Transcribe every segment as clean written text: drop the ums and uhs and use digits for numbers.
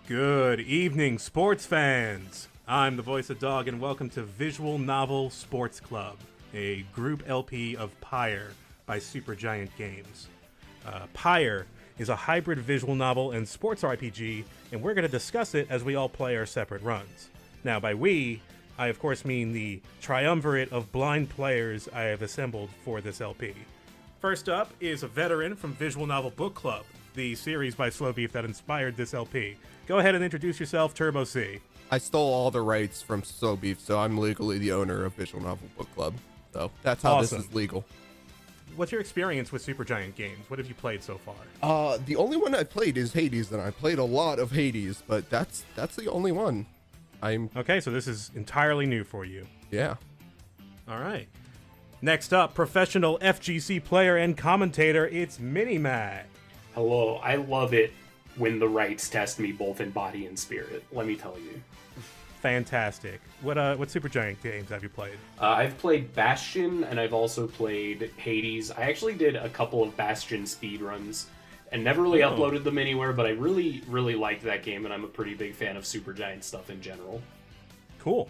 Good evening, sports fans! I'm the voice of Dog, and welcome to Visual Novel Sports Club, a group LP of Pyre by Supergiant Games. Pyre is a hybrid visual novel and sports RPG, and we're going to discuss it as we all play our separate runs. Now, by we, I of course mean the triumvirate of blind players I have assembled for this LP. First up is a veteran from Visual Novel Book Club, the series by Slow Beef that inspired this LP. Go ahead and introduce yourself, TurboC. I stole all the rights from Slow Beef, so I'm legally the owner of Visual Novel Book Club. So that's how Awesome. This is legal. What's your experience with Supergiant Games? What have you played so far? The only one I played is Hades, and I played a lot of Hades, but that's the only one. Okay, so this is entirely new for you. Yeah. All right. Next up, professional FGC player and commentator, it's Minimatt. Hello, I love it when the rights test me both in body and spirit, let me tell you. Fantastic. What Supergiant games have you played? I've played Bastion, and I've also played Hades. I actually did a couple of Bastion speedruns, and never really uploaded them anywhere, but I really, really liked that game, and I'm a pretty big fan of Supergiant stuff in general. Cool.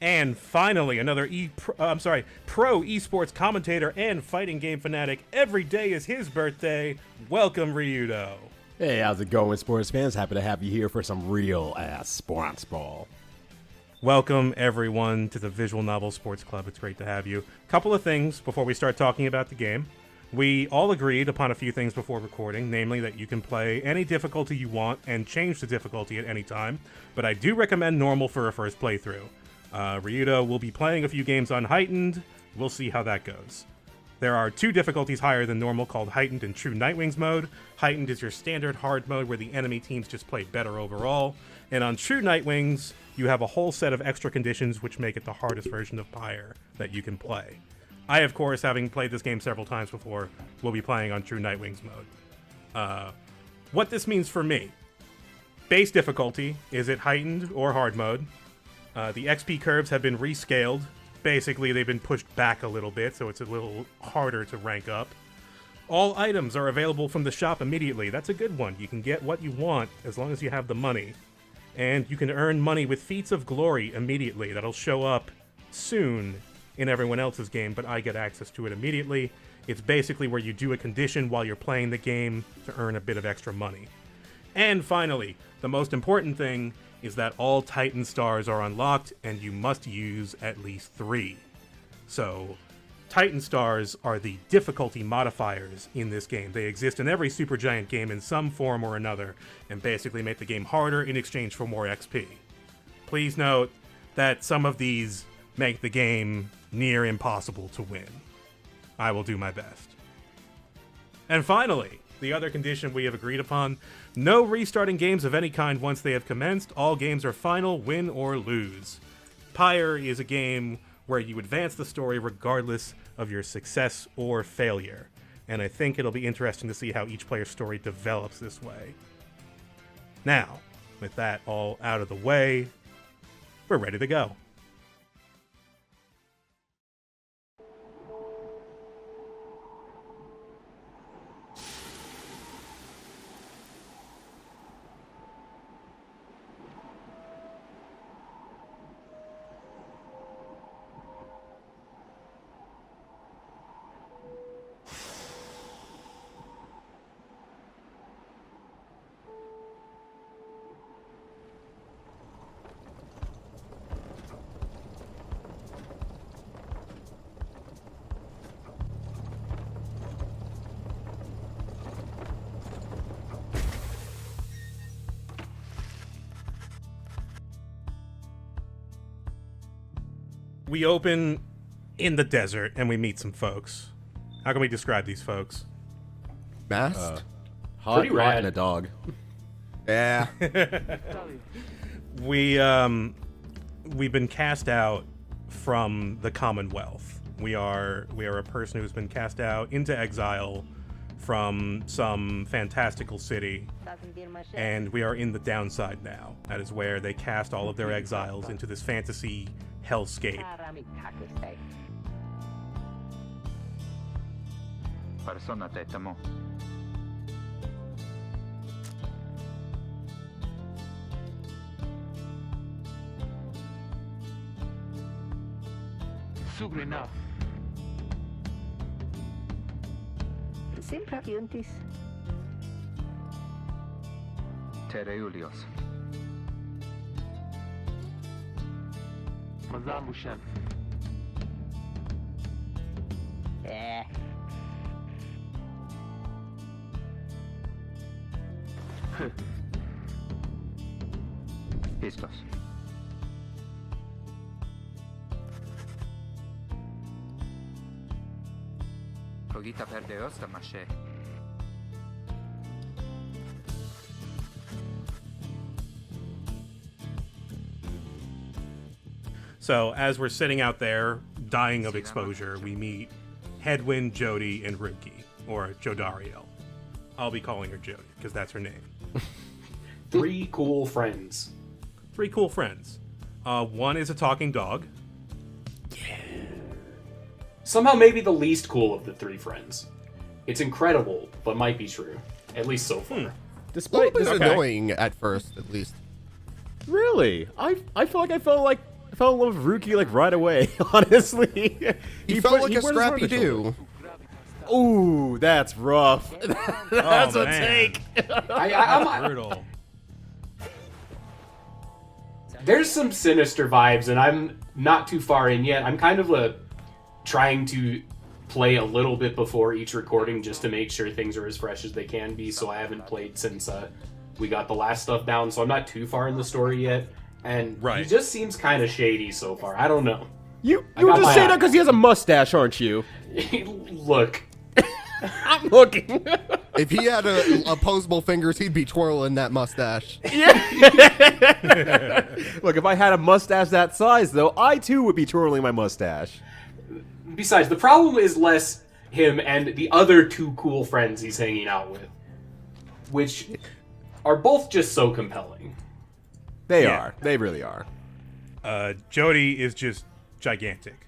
And finally, another pro esports commentator and fighting game fanatic. Every day is his birthday. Welcome, Ryyudo. Hey, how's it going, sports fans? Happy to have you here for some real-ass sports ball. Welcome, everyone, to the Visual Novel Sports Club. It's great to have you. Couple of things before we start talking about the game. We all agreed upon a few things before recording, namely that you can play any difficulty you want and change the difficulty at any time, but I do recommend normal for a first playthrough. Ryyudo will be playing a few games on Heightened. We'll see how that goes. There are two difficulties higher than normal called Heightened and True Nightwings mode. Heightened is your standard hard mode where the enemy teams just play better overall. And on True Nightwings, you have a whole set of extra conditions which make it the hardest version of Pyre that you can play. I, of course, having played this game several times before, will be playing on True Nightwings mode. What this means for me. Base difficulty is it Heightened or hard mode. The XP curves have been rescaled. Basically, they've been pushed back a little bit, so it's a little harder to rank up. All items are available from the shop immediately. That's a good one. You can get what you want as long as you have the money. And you can earn money with Feats of Glory immediately. That'll show up soon in everyone else's game, but I get access to it immediately. It's basically where you do a condition while you're playing the game to earn a bit of extra money. And finally, the most important thing is that all Titan stars are unlocked, and you must use at least 3. So, Titan stars are the difficulty modifiers in this game. They exist in every Supergiant game in some form or another, and basically make the game harder in exchange for more XP. Please note that some of these make the game near impossible to win. I will do my best. And finally, the other condition we have agreed upon: no restarting games of any kind once they have commenced. All games are final, win or lose. Pyre is a game where you advance the story regardless of your success or failure. And I think it'll be interesting to see how each player's story develops this way. Now, with that all out of the way, we're ready to go. We open in the desert and we meet some folks. How can we describe these folks? Masked? Hot, Pretty rock, rad. and a dog. Yeah. We've been cast out from the Commonwealth. We are a person who's been cast out into exile from some fantastical city, and we are in the downside now. That is where they cast all of their exiles into this fantasy hellscape. Persona tetamo. Dobrina. Sempre juntis. Tereulios. Mazamushan. Listos. Logita perdeos da maché. So as we're sitting out there, dying of exposure, we meet Headwind, Jody, and Ruki, or Jodariel. I'll be calling her Jody, because that's her name. 3 cool friends. 3 cool friends. One is a talking dog. Somehow maybe the least cool of the 3 friends. It's incredible, but might be true. At least so far. A little Despite bit this, annoying at first, at least. really, I feel like I fell in love with Ruki like right away. Honestly, He felt like a wears his heart scrappy on his shoulder. do. Ooh, that's rough. That's a man. take. I'm Brutal. There's some sinister vibes, and I'm not too far in yet. I'm kind of trying to play a little bit before each recording just to make sure things are as fresh as they can be, so I haven't played since we got the last stuff down, so I'm not too far in the story yet. And Right. he just seems kind of shady so far. I don't know. You I got just my say that eye. because he has a mustache, aren't you? Look, I'm looking. If he had opposable fingers, he'd be twirling that mustache. Look, if I had a mustache that size, though, I too would be twirling my mustache. besides, the problem is less him and the other 2 cool friends he's hanging out with, which are both just so compelling. They Yeah. are. They really are. Jody is just gigantic.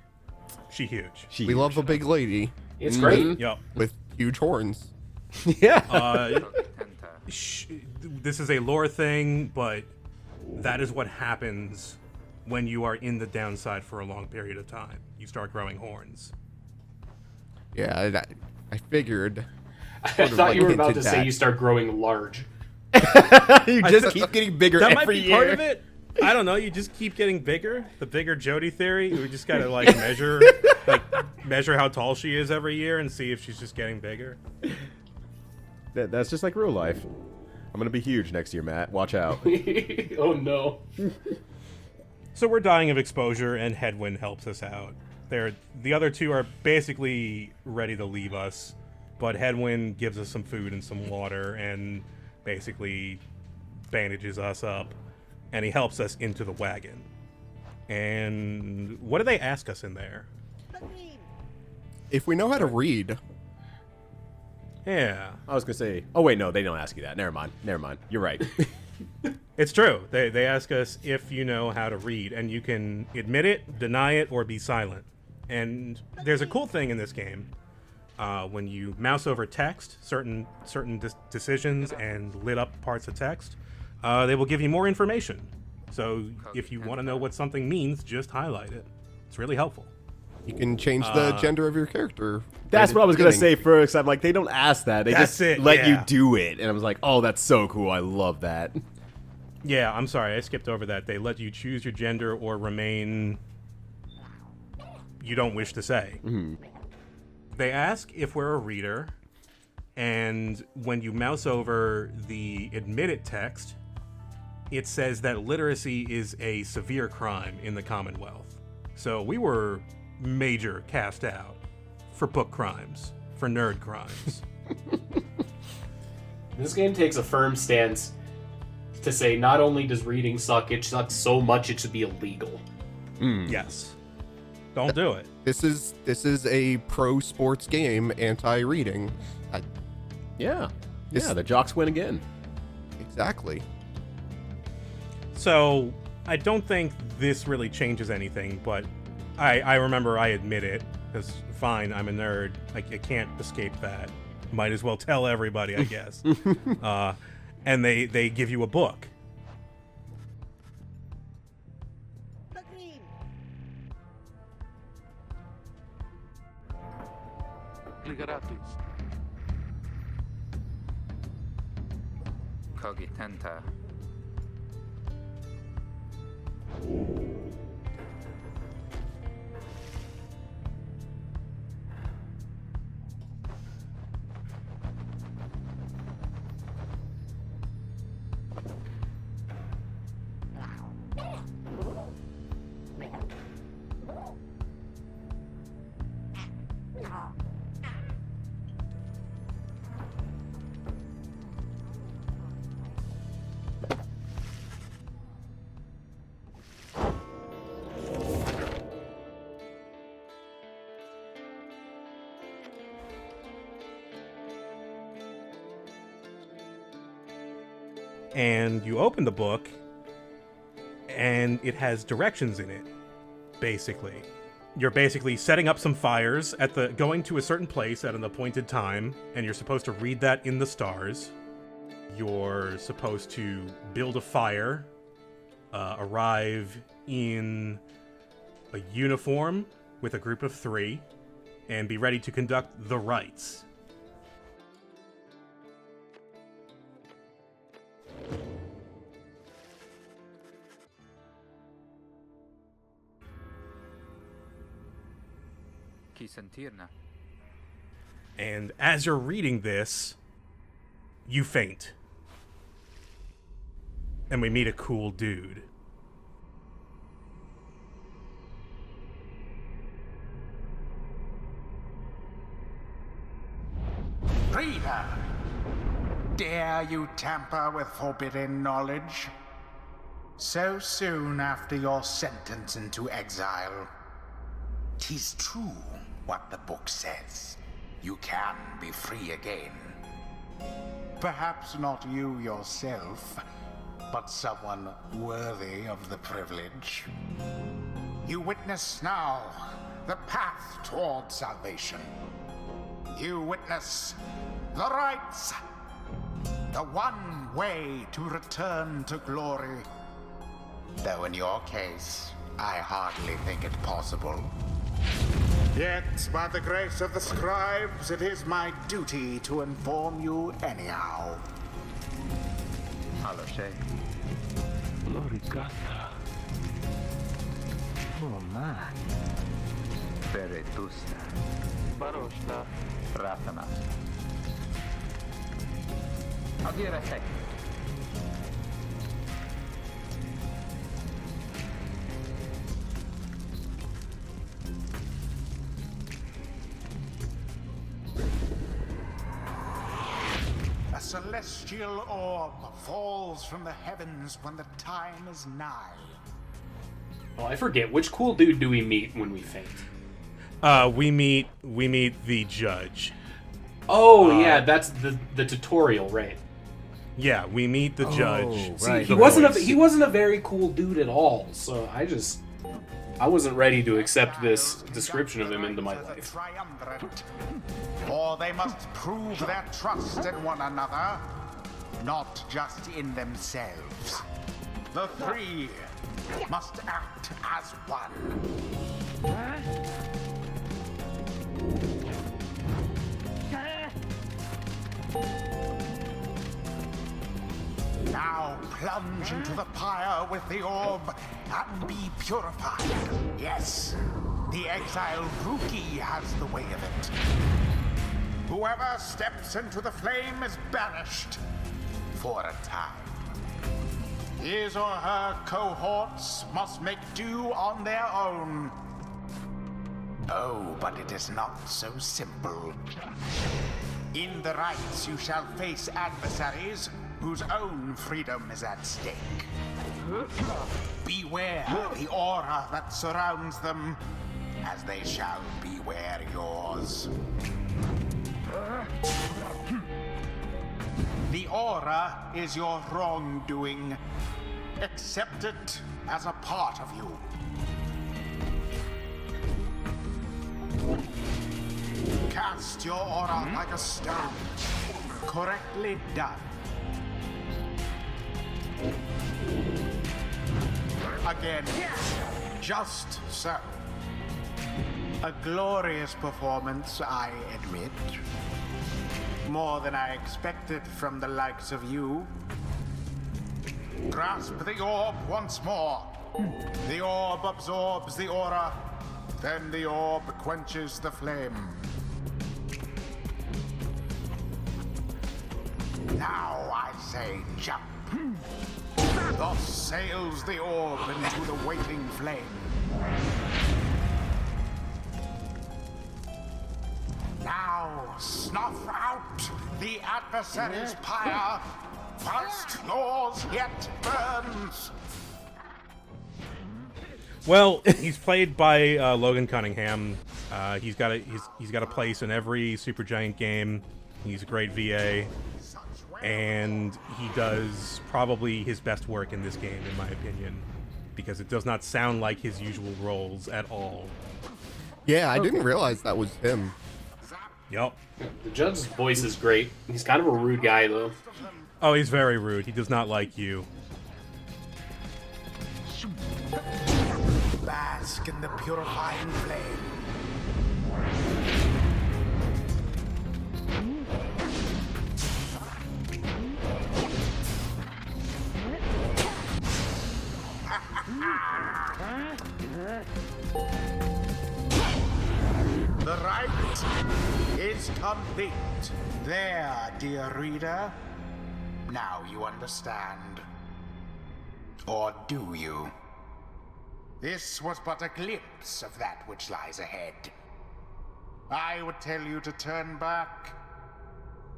She huge. We love a big lady It's great. Yup. with huge horns. Yeah. This is a lore thing, but that is what happens when you are in the downside for a long period of time. You start growing horns. Yeah, I figured. I Sort of thought like you were about to hinted say at. you start growing large. You just keep getting bigger That every might be year. part of it. I don't know. You just keep getting bigger. The bigger Jody theory. We just gotta measure how tall she is every year and see if she's just getting bigger. That's just like real life. I'm gonna be huge next year, Matt. Watch out. Oh no. So we're dying of exposure, and Headwind helps us out. The other 2 are basically ready to leave us, but Headwind gives us some food and some water, and basically bandages us up, and he helps us into the wagon. And what do they ask us in there? If we know how to read, Yeah, I was gonna say. Oh wait, no, they don't ask you that. Never mind. You're right. it's true. They ask us if you know how to read, and you can admit it, deny it, or be silent. And there's a cool thing in this game. When you mouse over text, certain decisions and lit up parts of text, they will give you more information. So if you want to know what something means, just highlight it. It's really helpful. you can change the gender of your character. That's right what at I was the gonna beginning. say first. I'm like, they don't ask that. They That's just it, let you yeah. do it. And I was like, oh, that's so cool. I love that. Yeah, I'm sorry, I skipped over that. They let you choose your gender or remain you don't wish to say. They ask if we're a reader, and when you mouse over the admitted text, it says that literacy is a severe crime in the Commonwealth. So we were major cast out for book crimes, for nerd crimes. This game takes a firm stance to say not only does reading suck, it sucks so much it should be illegal. Yes. Don't do it. This is a pro sports game, anti-reading. Yeah. This- Yeah, the jocks win again. Exactly. So I don't think this really changes anything, but I remember I admit it, because fine, I'm a nerd. I can't escape that. Might as well tell everybody, I guess. And they give you a book. Cogitenta. And you open the book, and it has directions in it, basically. You're basically setting up some fires going to a certain place at an appointed time, and you're supposed to read that in the stars. You're supposed to build a fire, arrive in a uniform with a group of 3, and be ready to conduct the rites. Chi sentirna. And as you're reading this, you faint. And we meet a cool dude. Reader, dare you tamper with forbidden knowledge? So soon after your sentence into exile. 'Tis true what the book says. You can be free again. Perhaps not you yourself, but someone worthy of the privilege. You witness now the path toward salvation. You witness the rites, the one way to return to glory. Though in your case, I hardly think it possible. Yet, by the grace of the scribes, it is my duty to inform you anyhow. Allo sei. Loricata. Oh man. Veretusta. Barosta. Ratana. Adire sei. A celestial orb falls from the heavens when the time is nigh. Oh, I forget. Which cool dude do we meet when we faint? We meet the judge. Oh, yeah, that's the tutorial, right? Yeah, we meet the judge. Right. He wasn't a very cool dude at all, so I wasn't ready to accept this description of him into my life. Triumvirate. For they must prove their trust in one another, not just in themselves. The 3 must act as one. Now plunge into the pyre with the orb and be purified. Yes, the exiled rookie has the way of it. Whoever steps into the flame is banished for a time. His or her cohorts must make do on their own. Oh, but it is not so simple. In the rites you shall face adversaries whose own freedom is at stake. Beware the aura that surrounds them, as they shall beware yours. The aura is your wrongdoing. Accept it as a part of you. Cast your aura like a stone. Correctly done. Again, just so. A glorious performance, I admit. More than I expected from the likes of you. Grasp the orb once more. The orb absorbs the aura. Then the orb quenches the flame. Now I say jump. Thus sails the orb into the waiting flame. Now snuff out the adversary's pyre, whilst yours yet burns. Well, he's played by Logan Cunningham. He's got a place in every Supergiant game. He's a great VA, and he does probably his best work in this game, in my opinion, because it does not sound like his usual roles at all. Yeah, I didn't realize that was him. Yep. The judge's voice is great. He's kind of a rude guy, though. Oh, he's very rude. He does not like you. Bask in the purifying flame. The rite is complete. There, dear reader. Now you understand. Or do you? This was but a glimpse of that which lies ahead. I would tell you to turn back,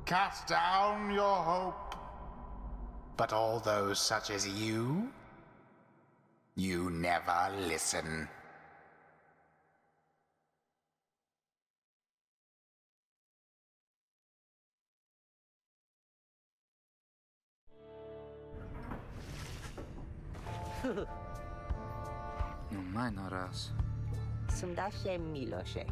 cast down your hope. But all those such as you never listen. Nu mai naraz. Sundaše Miloše.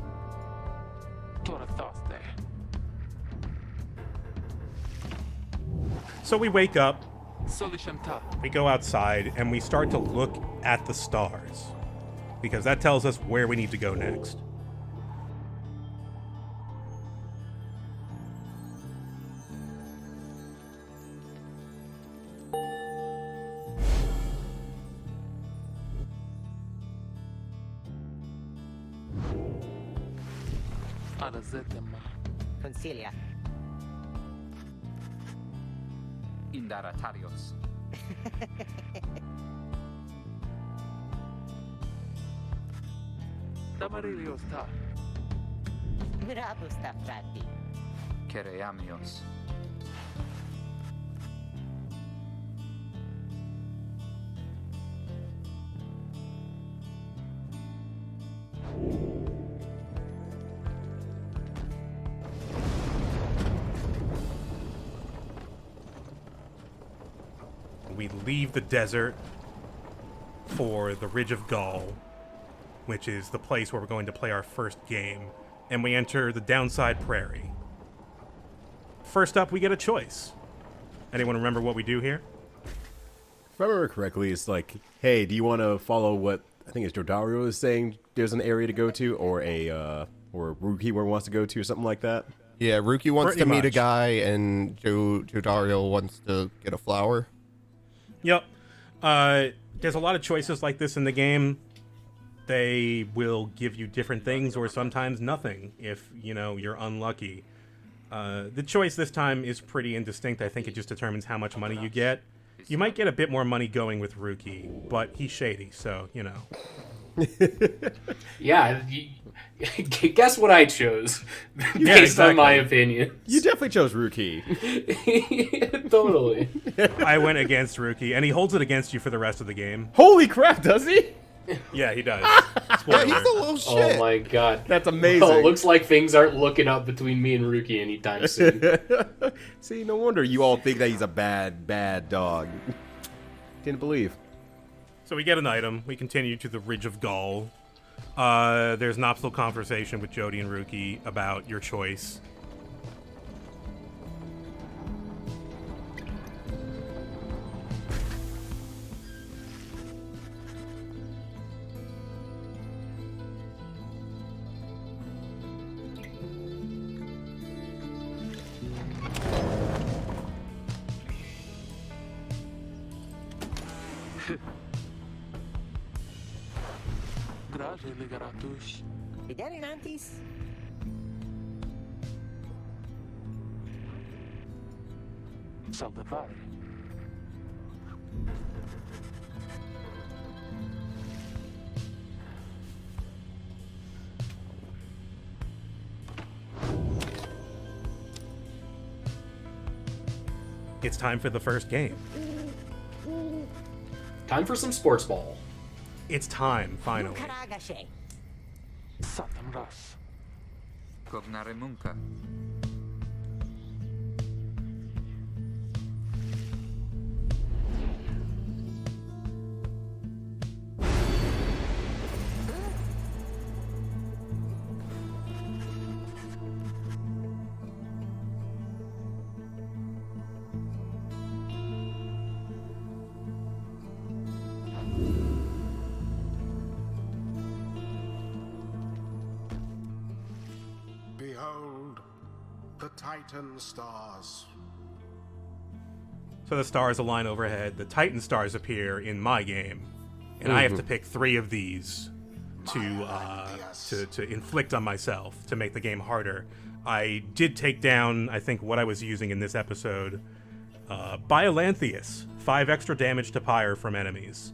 So we wake up, we go outside, and we start to look at the stars, because that tells us where we need to go next. Consilia. Indaratarios. Mirabusta frati. Kereamios. We leave the desert for the Ridge of Gaul, which is the place where we're going to play our first game, and we enter the Downside Prairie. First up, we get a choice. Anyone remember what we do here? If I remember correctly, it's like, hey, do you want to follow what I think it's Jodario is saying there's an area to go to, or Rookie where wants to go to, or something like that? Yeah, Rookie wants Pretty to meet a much. guy, and Jodario wants to get a flower. Yep. There's a lot of choices like this in the game. They will give you different things, or sometimes nothing, if, you're unlucky. The choice this time is pretty indistinct. I think it just determines how much money you get. You might get a bit more money going with Rookie, but he's shady, so, Yeah, guess what I chose, Yeah, based on my exactly. opinion. You definitely chose Rookie. Totally. I went against Rookie, and he holds it against you for the rest of the game. Holy crap, does he? Yeah, he does. Yeah, Spoiler. he's a little shit. Oh my god. That's amazing. Well, it looks like things aren't looking up between me and Rookie anytime soon. See, no wonder you all think that he's a bad, bad dog. Didn't believe. So we get an item. We continue to the Ridge of Gaul. There's an optional conversation with Jody and Rookie about your choice. Grazie, Ligaratus. Vedere Nantis? Salvare. It's time for the first game. Time for some sports ball. It's time, finally. Karagashe. Satam Ras. Cognare Munka. Behold, the Titan stars. So the stars align overhead. The Titan stars appear in my game, and I have to pick 3 of these to inflict on myself to make the game harder. I did take down, I think, what I was using in this episode. Biolanthius, 5 extra damage to Pyre from enemies.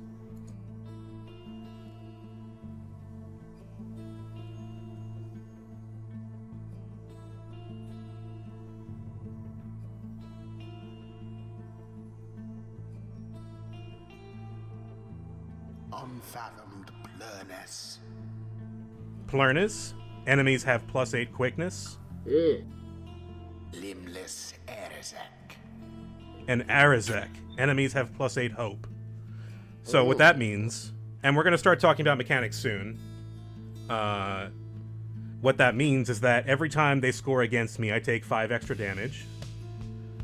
Unfathomed blurness. Plurnis, enemies have +8 quickness. Limbless Erzek. And Arazek, enemies have +8 hope. So what that means, and we're going to start talking about mechanics soon, what that means is that every time they score against me, I take 5 extra damage.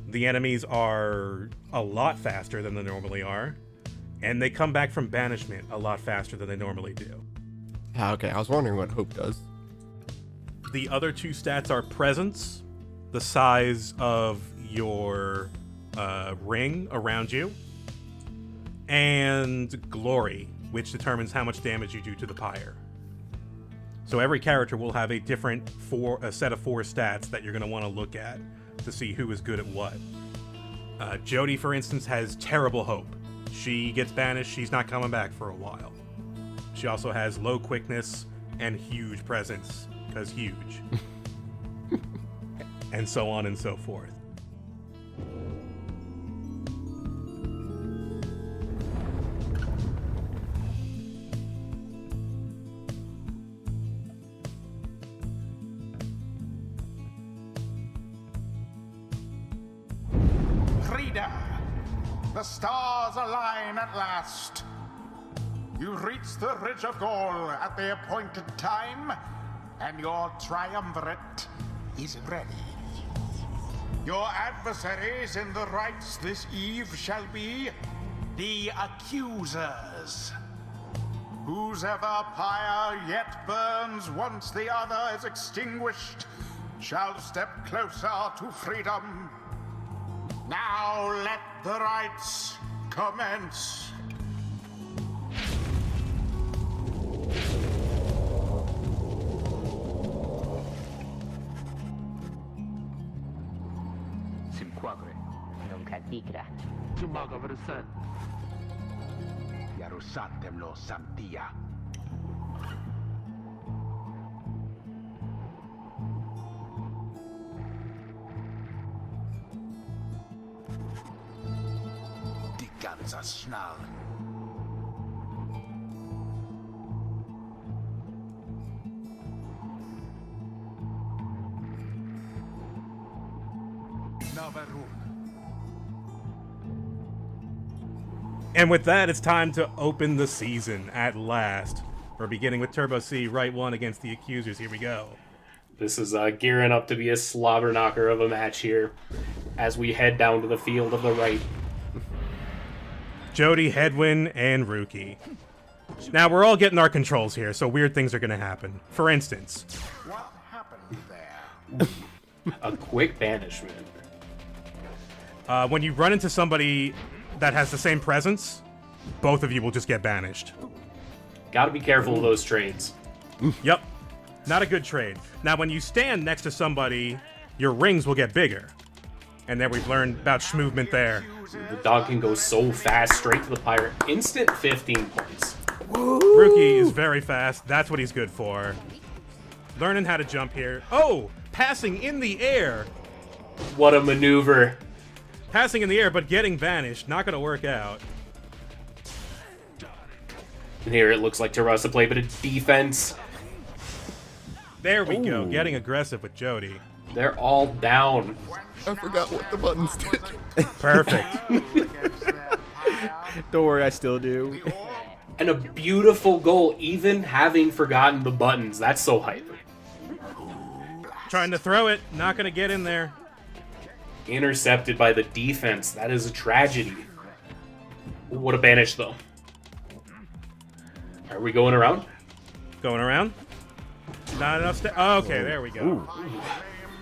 The enemies are a lot faster than they normally are, and they come back from banishment a lot faster than they normally do. Ah, okay, I was wondering what hope does. The other 2 stats are presence, the size of your ring around you, and glory, which determines how much damage you do to the pyre. So every character will have a different set of 4 stats that you're going to want to look at to see who is good at what. Jody, for instance, has terrible hope. She gets banished, she's not coming back for a while. She also has low quickness and huge presence, because huge. And so on and so forth. Reader, the stars align at last. You reach the Ridge of Gaul at the appointed time, and your triumvirate is ready. Your adversaries in the rites this eve shall be the accusers. Whose ever pyre yet burns once the other is extinguished shall step closer to freedom. Now let the rites commence. Simquagre. Non catigra. Jumaga Versen. Yarusatemlo Santia. Die ganze Schnall. Navarun. And with that, it's time to open the season at last. We're beginning with TurboC, right 1 against the Accusers. Here we go. This is gearing up to be a slobber knocker of a match here as we head down to the field of the right. Jody, Hedwin, and Rookie. Now, we're all getting our controls here, so weird things are going to happen. For instance, What happened there? A quick banishment. when you run into somebody that has the same presence, both of you will just get banished. Gotta be careful of those trades. Yep. Not a good trade. Now, when you stand next to somebody, your rings will get bigger. And then we've learned about movement there. The dog can go so fast, straight to the Pyre. Instant 15 points. Rookie is very fast. That's what he's good for. Learning how to jump here. Oh, passing in the air. What a maneuver. Passing in the air, but getting banished. Not going to work out. And here it looks like TurboC has to play a bit of defense. There we go. Getting aggressive with Jody. They're all down. I forgot what the buttons did. Perfect. Don't worry, I still do. And a beautiful goal, even having forgotten the buttons. That's so hype. Trying to throw it. Not going to get in there. Intercepted by the defense. That is a tragedy. What a banish, though. Are we going around? Going around. Not enough. Okay, there we go. Ooh.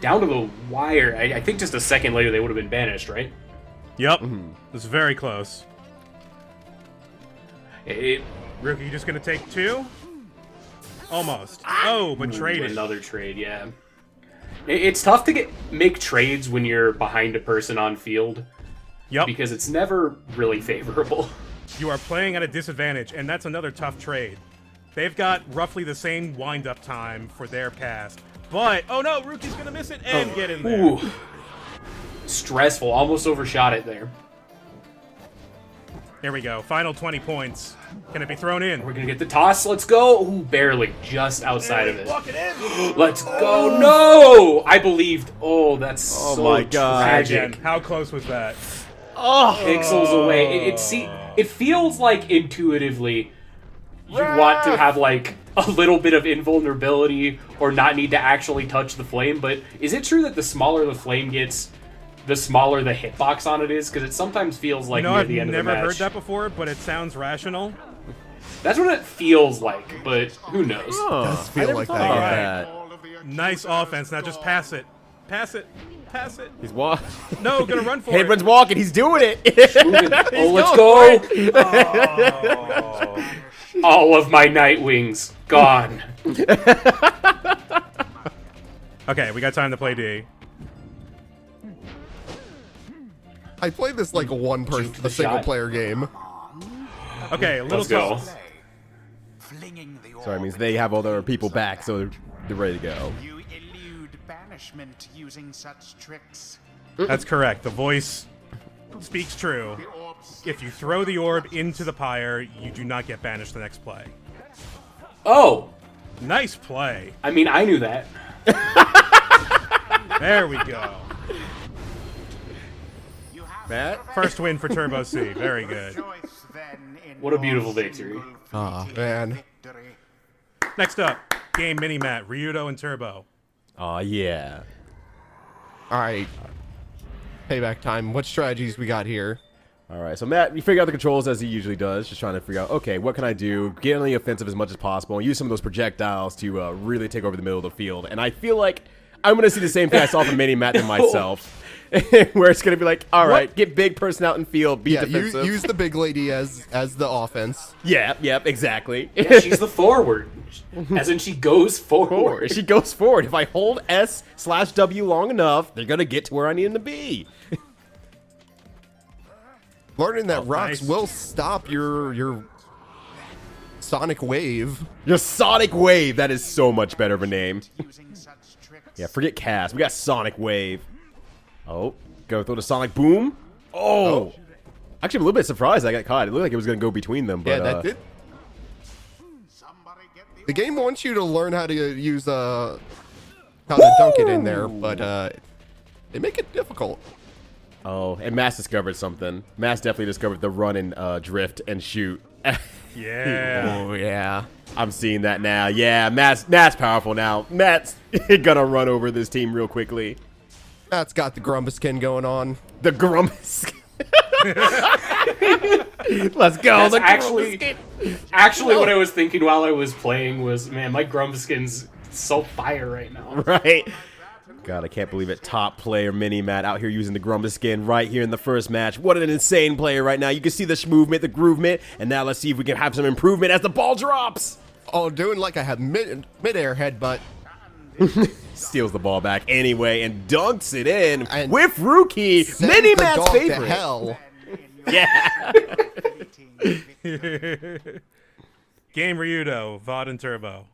Down to the wire. I think just a second later they would have been banished, right? Yep. It's very close. It, Rookie just going to take 2? Almost. Oh, but traded. Another trade, yeah. It's tough to make trades when you're behind a person on field. Yep. Because it's never really favorable. You are playing at a disadvantage, and that's another tough trade. They've got roughly the same wind-up time for their pass. But, oh no, Rookie's going to miss it and get in there. Ooh. Stressful. Almost overshot it there. Here we go. Final 20 points. Can it be thrown in? We're going to get the toss. Let's go. Ooh, barely. Just outside of it. Walk it in. Let's go. No! I believed. Oh, that's so my God. tragic. Again, how close was that? Pixels away. It feels like intuitively you want to have like a little bit of invulnerability or not need to actually touch the flame, but is it true that the smaller the flame gets, the smaller the hitbox on it is? Because it sometimes feels like near I've the end of the never match. heard that before, but it sounds rational. That's what it feels like, but who knows? Does feel like that. thought Yeah. of that. Nice offense. Now just pass it. Pass it. Pass it. He's walking. No, gonna run for it. Hayden's walking. He's doing it. Oh, let's go! All of my night wings gone. Okay, we got time to play D. I played this like a single player game. Okay, a little Let's go. Flinging the Sorry, it means they have all their people back, so they're ready to go. You elude banishment using such tricks. That's correct. The voice speaks true. If you throw the orb into the Pyre, you do not get banished the next play. Oh, Nice play. I mean, I knew that. There we go. Matt? First win for TurboC. Very good. What a beautiful victory. Aw, man. Next up, game Minimatt, Ryyudo and Turbo. Oh yeah. All right. Payback time. What strategies we got here? All right, so Matt, you figure out the controls as he usually does, just trying to figure out, okay, what can I do? Get on the offensive as much as possible, and use some of those projectiles to really take over the middle of the field. And I feel like I'm going to see the same thing I saw from Minimatt and myself, where it's going to be like, all right, get big person out in field, be defensive. Use the big lady as the offense. Yeah, yep, exactly. Yeah, she's the forward. As in, she goes forward. She goes forward. If I hold S/W long enough, they're going to get to where I need them to be. Learning that rocks nice. will stop your sonic wave. Your Sonic Wave, that is so much better of a name. Yeah, forget Cast. We got Sonic Wave. Oh, go throw the Sonic Boom. Oh. Actually, I'm a little bit surprised I got caught. It looked like it was going to go between them. But, Yeah, that did. The game wants you to learn how to use how to dunk it in there, but they make it difficult. Oh, and Mass discovered something. Mass definitely discovered the run and drift and shoot. Yeah. Oh yeah. I'm seeing that now. Yeah, Matt's powerful now. Matt's gonna run over this team real quickly. That's got the Grumbuskin going on. The Grumbus. Let's go. That's The actually what I was thinking while I was playing was, man, my Grumbuskin's so fire right now. Right. God, I can't believe it. Top player Minimatt out here using the Grumbus skin right here in the first match. What an insane player right now. You can see the movement, the groovement, and now let's see if we can have some improvement as the ball drops. Oh, doing like I have mid-air headbutt. Steals the ball back anyway and dunks it in And with Rookie, Sends the Minimatt's dog favorite. to hell. Yeah. Game Ryyudo, VOD and Turbo.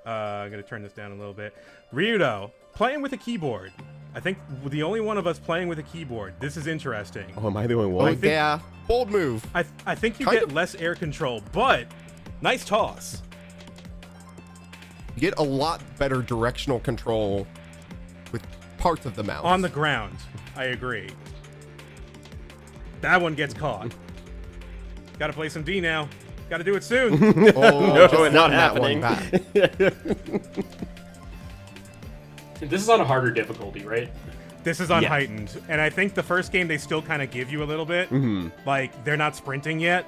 I'm going to turn this down a little bit. Ryyudo, playing with a keyboard. I think the only one of us playing with a keyboard. This is interesting. Oh, am I the only Oh, one? yeah. Bold move. I think you Kind get of- less air control, but nice toss. You get a lot better directional control with parts of the mouse. On the ground. I agree. That one gets caught. Gotta play some D now. Gotta do it soon. Oh, No, just not letting that one happening. back. This is on a harder difficulty, right? This is unheightened. And I think the first game they still kind of give you a little bit. Like, they're not sprinting yet.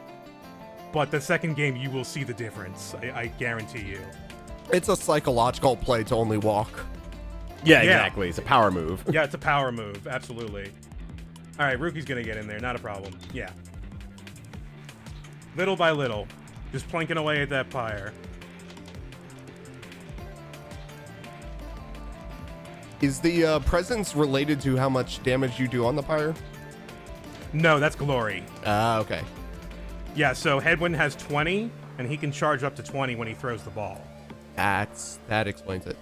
But the second game, you will see the difference. I guarantee you. It's a psychological play to only walk. Yeah, Yeah. exactly. It's a power move. Yeah, it's a power move. Absolutely. All right, Rookie's going to get in there. Not a problem. Yeah. Little by little. Just plinking away at that Pyre. Is the presence related to how much damage you do on the Pyre? No, that's Glory. Okay. Yeah, so Headwind has 20, and he can charge up to 20 when he throws the ball. That explains it.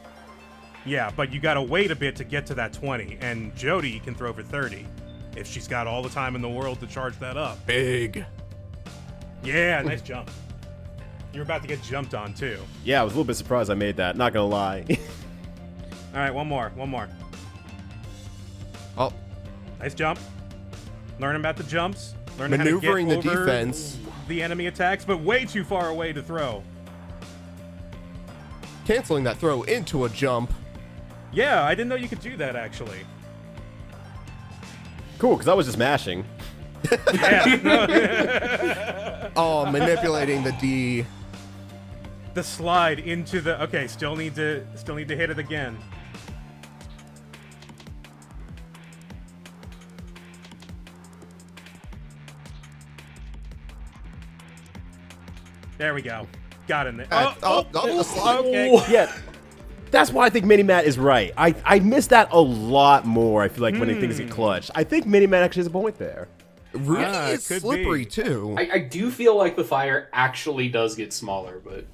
Yeah, but you gotta wait a bit to get to that 20, and Jody can throw for 30 if she's got all the time in the world to charge that up. Big. Yeah, nice jump. You're about to get jumped on, too. Yeah, I was a little bit surprised I made that. Not gonna lie. All right, one more. Oh, Nice jump. Learning about the jumps. Learning maneuvering how the to get over defense. the enemy attacks, but way too far away to throw. Canceling that throw into a jump. Yeah, I didn't know you could do that, actually. Cool, because I was just mashing. Yeah. Oh, manipulating the D. The slide into the... Okay, still need to hit it again. There we go. Got in there. The slide. Okay. Yeah. That's why I think Minimatt is right. I miss that a lot more, I feel like, when things get clutched. I think Minimatt actually has a point there. Really Ah, is could slippery, be. too. I do feel like the fire actually does get smaller, but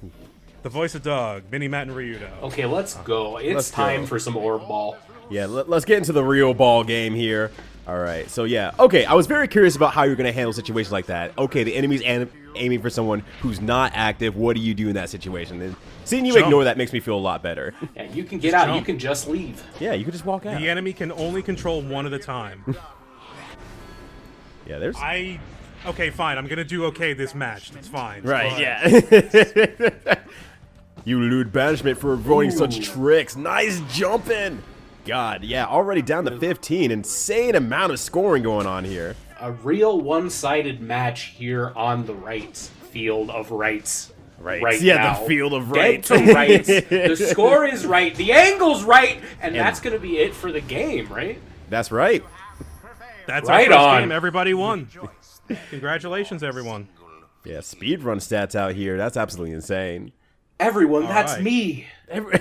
The voice of dog, Minimatt and Ryyudo. okay, let's go. It's Let's time go. for some orb ball. Yeah, let's get into the real ball game here. All right, so yeah. Okay, I was very curious about how you're going to handle situations like that. Okay, the enemy's aiming for someone who's not active. What do you do in that situation? And seeing you Jump. ignore that makes me feel a lot better. Yeah, you can get out. jump. You can just leave. Yeah, you could just walk out. The enemy can only control one at a time. Yeah, there's... Okay, fine. I'm gonna do okay this match. That's fine. Right, But- yeah. You elude banishment for avoiding such tricks. Nice jumping. God, yeah, already down to 15. Insane amount of scoring going on here. A real one-sided match here on the rights field of rights. Right. Right Yeah, now. the field of Dead rights. to rights. The score is right. The angle's right, and that's going to be it for the game, right? That's right. That's Right our first on. game. Everybody won. Congratulations, everyone. Yeah, speedrun stats out here. That's absolutely insane. Everyone, that's right. me.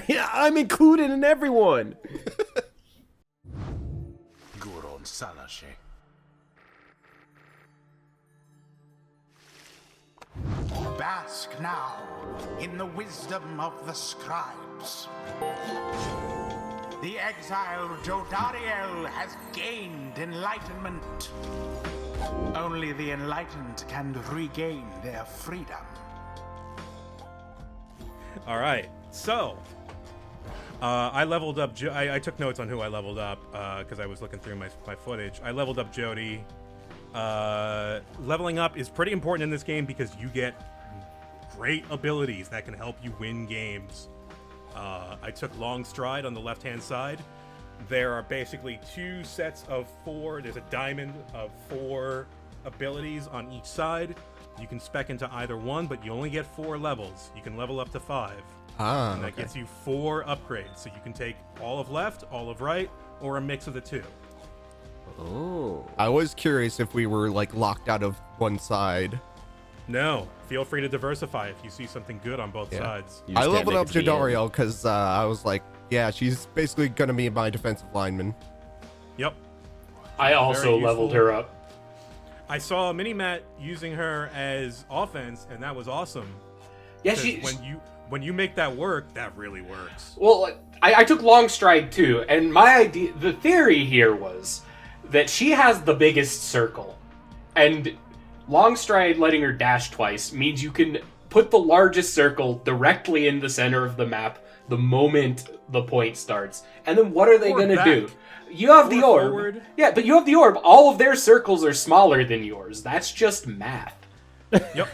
Yeah, I'm included in everyone. Guron Salashe. Bask now in the wisdom of the scribes. The exile Jodariel has gained enlightenment. Only the enlightened can regain their freedom. All right. So, I leveled up. I took notes on who I leveled up because I was looking through my footage. I leveled up Jody. Leveling up is pretty important in this game because you get great abilities that can help you win games. I took Long Stride on the left-hand side. There are basically 2 sets of 4. There's a diamond of 4 abilities on each side. You can spec into either one, but you only get 4 levels. You can level up to 5. Ah, And that gets you 4 upgrades. So you can take all of left, all of right, or a mix of the two. Oh. I was curious if we were like locked out of one side. No, feel free to diversify if you see something good on both Yeah. sides. You just I can't leveled make up it to the end. Jadariel because I was like, yeah, she's basically gonna be my defensive lineman. Yep. I also Very leveled useful. her up. I saw Minimatt using her as offense, and that was awesome. Yeah, 'Cause she. when you make that work, that really works. Well, I took long stride too, and the theory here was that she has the biggest circle, and long stride letting her dash twice means you can put the largest circle directly in the center of the map the moment the point starts. And then what are they Or going to back. do? You have the Or orb. forward. Yeah, but you have the orb. All of their circles are smaller than yours. That's just math. Yep,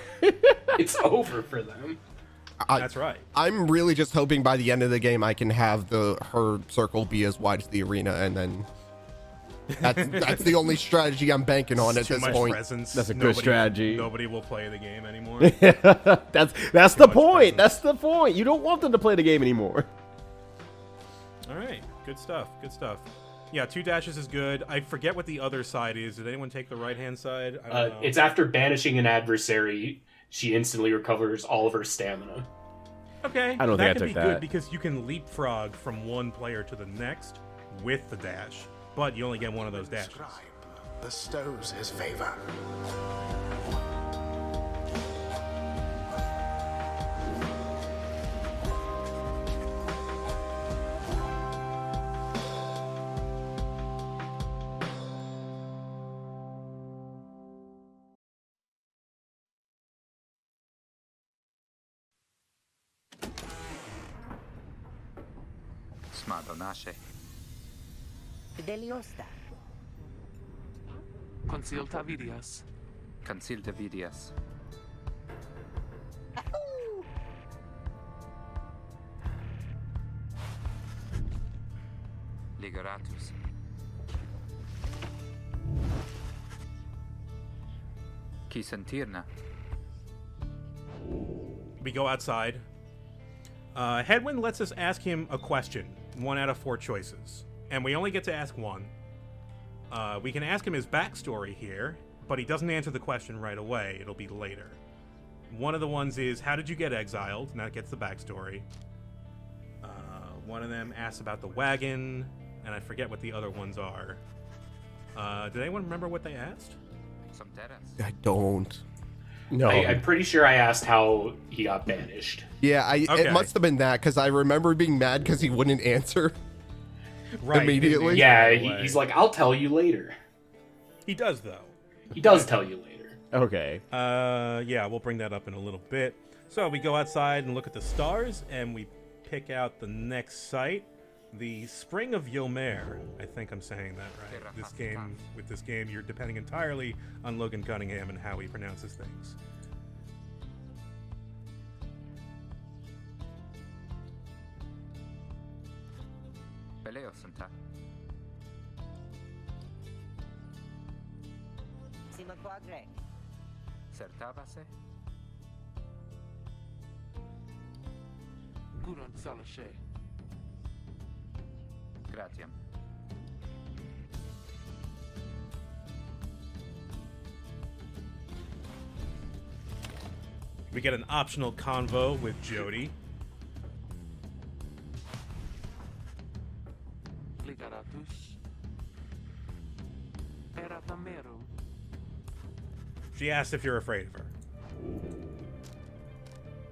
It's over for them. that's right. I'm really just hoping by the end of the game I can have her circle be as wide as the arena, and then that's the only strategy I'm banking on at Too this much point. presence. That's a good strategy. Nobody will play the game anymore. That's the much point. presence. That's the point. You don't want them to play the game anymore. All right, good stuff. Good stuff. Yeah, 2 dashes is good. I forget what the other side is. Did anyone take the right-hand side? I don't know. It's after banishing an adversary, she instantly recovers all of her stamina. Okay, I don't think I that could took be that. good because you can leapfrog from one player to the next with the dash, but you only get one of those dashes. Scribe bestows his favor. Smadonashe. Fideliosta. Consilta vidias. Consilta vidias. Ligeratus. Qui sentirna. We go outside. Headwind lets us ask him a question, 1 out of 4 choices, and we only get to ask one. We can ask him his backstory here, but he doesn't answer the question right away. It'll be later. One of the ones is, how did you get exiled? And that gets the backstory. One of them asks about the wagon, and I forget what the other ones are. Did anyone remember what they asked? Some terras. I don't. No. I'm pretty sure I asked how he got banished. Yeah, Okay. it must have been that because I remember being mad because he wouldn't answer. Right. Immediately? Yeah, Right away. he's like, I'll tell you later. He does, though. He does tell you later. Okay. Yeah, we'll bring that up in a little bit. So we go outside and look at the stars, and we pick out the next site, the Spring of Ylmer. I think I'm saying that right. With this game, you're depending entirely on Logan Cunningham and how he pronounces things. Peleosanta. Sima quadre. Certavase. Guron salashe. Gratiam. We get an optional convo with Jody. Ligeratus. Era Tamero. She asked if you're afraid of her.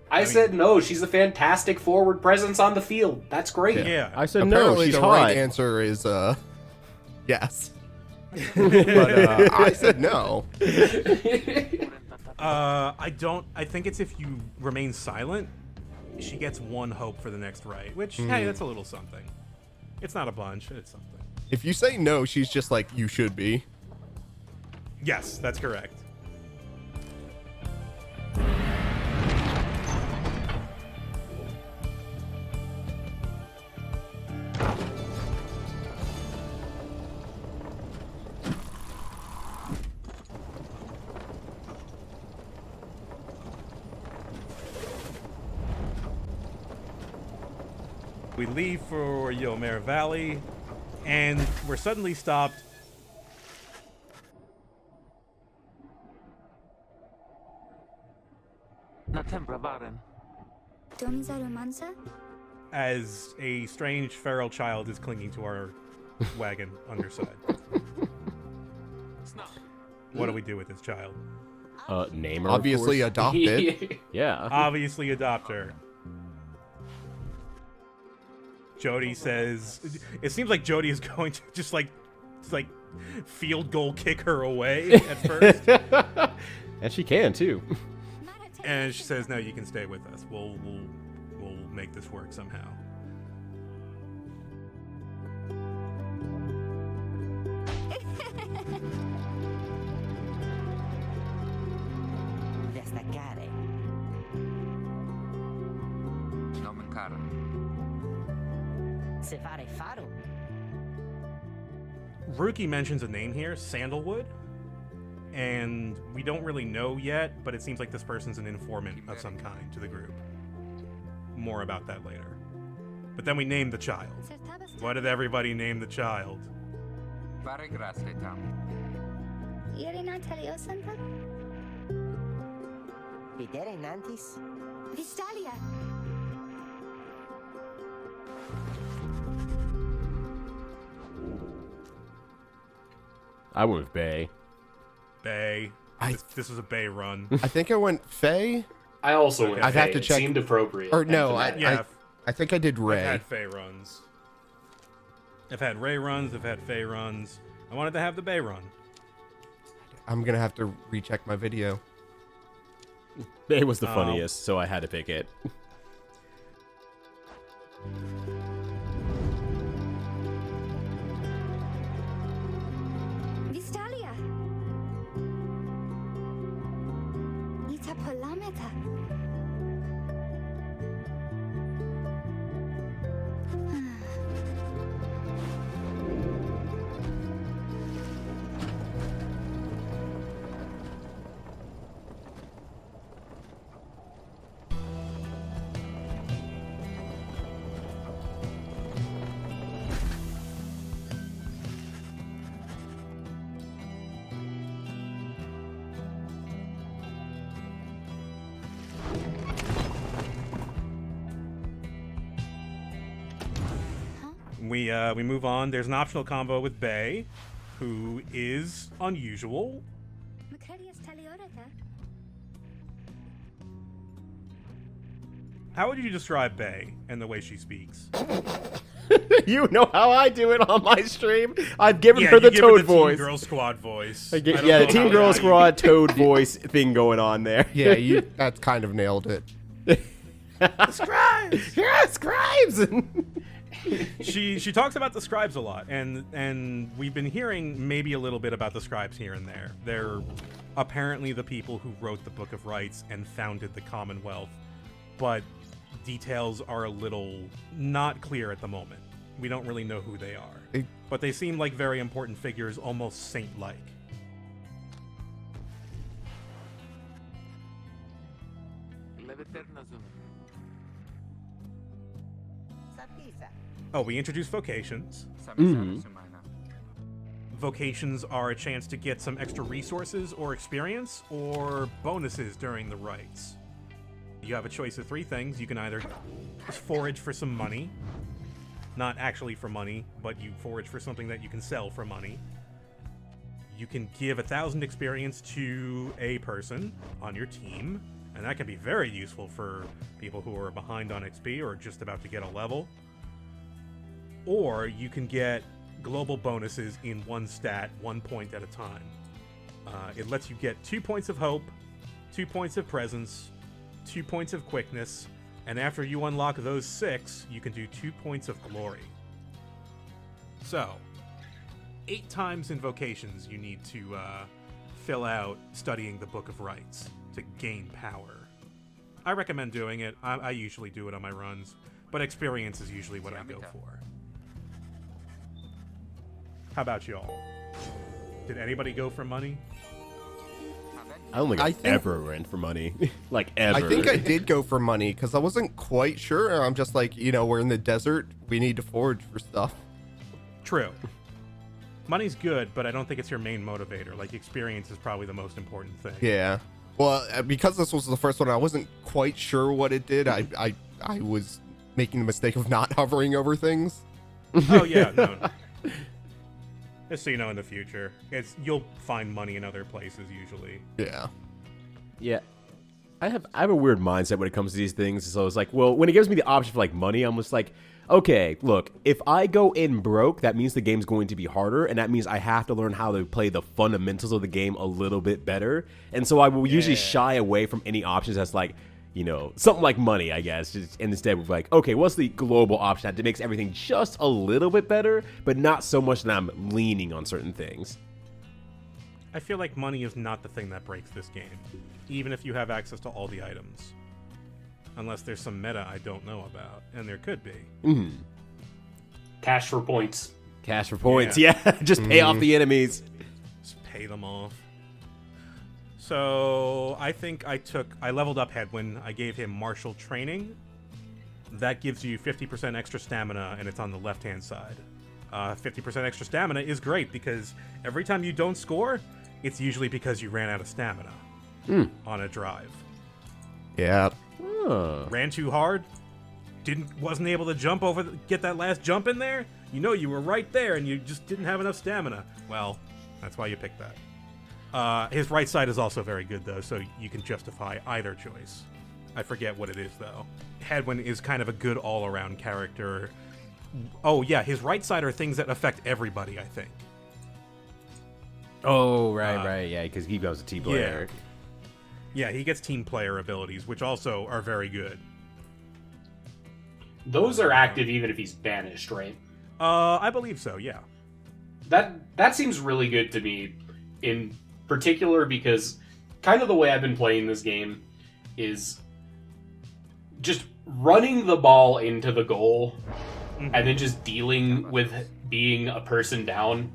I said no. She's a fantastic forward presence on the field. That's great. Yeah. I said no. Apparently, She's the hot. right answer is yes. But I said no. I think it's if you remain silent, she gets 1 hope for the next right, which, hey, that's a little something. It's not a bunch, it's something. If you say no, she's just like, you should be. Yes, that's correct. We leave for Yomer Valley, and we're suddenly stopped. Na tempra varen. As a strange feral child is clinging to our wagon underside. What do we do with this child? Name her. Obviously of course. adopted. Yeah. Obviously adopt her. Jody says, it seems like Jody is going to just like field goal kick her away at first. And she can too. And she says, no, you can stay with us. We'll make this work somehow. Destaccare. Nomen cara. Se fare faro. Rookie mentions a name here, Sandalwood. And we don't really know yet, but it seems like this person's an informant of some kind to the group. More about that later. But then we named the child. What did everybody name the child? Pare grasse tam. Videre nantis. Vistalia. I went with Bay. Bay. This was a Bay run. I think I went Faye. I also went I'd Faye. have to It check. seemed appropriate. Or no, and I think I did I've Ray. had Faye runs. I've had Ray runs. I've had Faye runs. I wanted to have the Bay run. I'm gonna have to recheck my video. Bay was the funniest, so I had to pick it. Vistalia. Ita polameta. We move on. There's an optional combo with Bay, who is unusual. How would you describe Bay and the way she speaks? You know how I do it on my stream. I've given Yeah, her you the give Toad Team voice. Girl Squad voice. I get- I don't yeah, know the Team how- Girl how you- Squad Toad voice thing going on there. Yeah, you. That's kind of nailed it. Scribes! Yeah, scribes! She talks about the scribes a lot, and we've been hearing maybe a little bit about the scribes here and there. They're apparently the people who wrote the Book of Rights and founded the Commonwealth, but details are a little not clear at the moment. We don't really know who they are, but they seem like very important figures, almost saint-like. Leviternazum. Sapisa. Oh, we introduced vocations. Samisara sumana. Vocations are a chance to get some extra resources or experience or bonuses during the rites. You have a choice of three things. You can either forage for some money, not actually for money, but you forage for something that you can sell for money. You can give 1,000 experience to a person on your team, and that can be very useful for people who are behind on XP or just about to get a level. Or you can get global bonuses in one stat, 1 point at a time. It lets you get 2 points of hope, 2 points of presence, 2 points of quickness, and after you unlock those 6, you can do 2 points of glory. So, 8 times in vocations you need to fill out studying the Book of Rights to gain power. I recommend doing it. I usually do it on my runs, but experience is usually what I go for. How about y'all? Did anybody go for money? I don't think I I've think- ever ran for money. Like, ever. I think I did go for money because I wasn't quite sure. I'm just like, we're in the desert. We need to forage for stuff. True. Money's good, but I don't think it's your main motivator. Like, experience is probably the most important thing. Yeah. Well, because this was the first one, I wasn't quite sure what it did. I was making the mistake of not hovering over things. Oh, yeah, no. Just so you know in the future. You'll find money in other places, usually. Yeah. Yeah. I have a weird mindset when it comes to these things. So it's like, well, when it gives me the option for like money, I'm just like, okay, look, if I go in broke, that means the game's going to be harder, and that means I have to learn how to play the fundamentals of the game a little bit better. And so I will usually shy away from any options that's like, something like money, I guess. And instead, we're like, okay, what's the global option that makes everything just a little bit better, but not so much that I'm leaning on certain things. I feel like money is not the thing that breaks this game, even if you have access to all the items. Unless there's some meta I don't know about, and there could be. Mm-hmm. Cash for points. Cash for points, yeah. Just pay off the enemies. Just pay them off. So I think I leveled up Hedwyn. I gave him martial training. That gives you 50% extra stamina, and it's on the left-hand side. 50% extra stamina is great because every time you don't score, it's usually because you ran out of stamina on a drive. Yeah. Ran too hard, wasn't able to jump get that last jump in there. You were right there, and you just didn't have enough stamina. Well, that's why you picked that. His right side is also very good, though, so you can justify either choice. I forget what it is, though. Hedwyn is kind of a good all-around character. Oh, yeah, his right side are things that affect everybody, I think. Oh, right, yeah, because he goes a team player. Yeah, he gets team player abilities, which also are very good. Those are active even if he's banished, right? I believe so, yeah. That seems really good to me, in particular because kind of the way I've been playing this game is just running the ball into the goal and then just dealing with being a person down.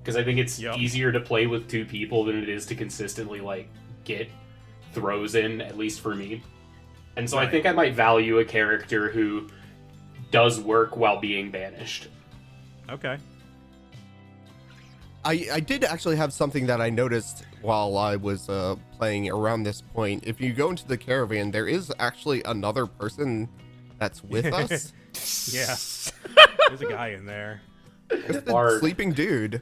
Because I think it's easier to play with two people than it is to consistently get throws in, at least for me. And so I think I might value a character who does work while being banished. Okay. I did actually have something that I noticed while I was playing around this point. If you go into the caravan, there is actually another person that's with us. Yeah. There's a guy in there. Just a sleeping dude.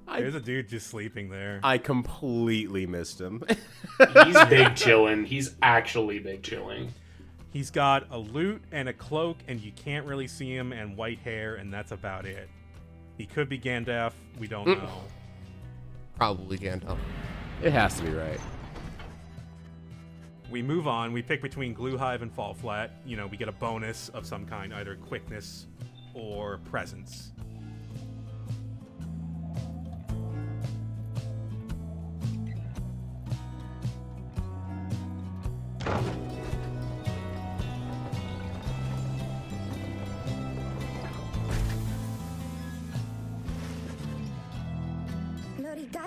There's a dude just sleeping there. I completely missed him. He's big chillin'. He's actually big chilling. He's got a lute and a cloak, and you can't really see him, and white hair, and that's about it. He could be Gandalf. We don't know. Probably Gandalf. It has to be right. We move on. We pick between Glue Hive and Fall Flat. We get a bonus of some kind, either quickness or presence.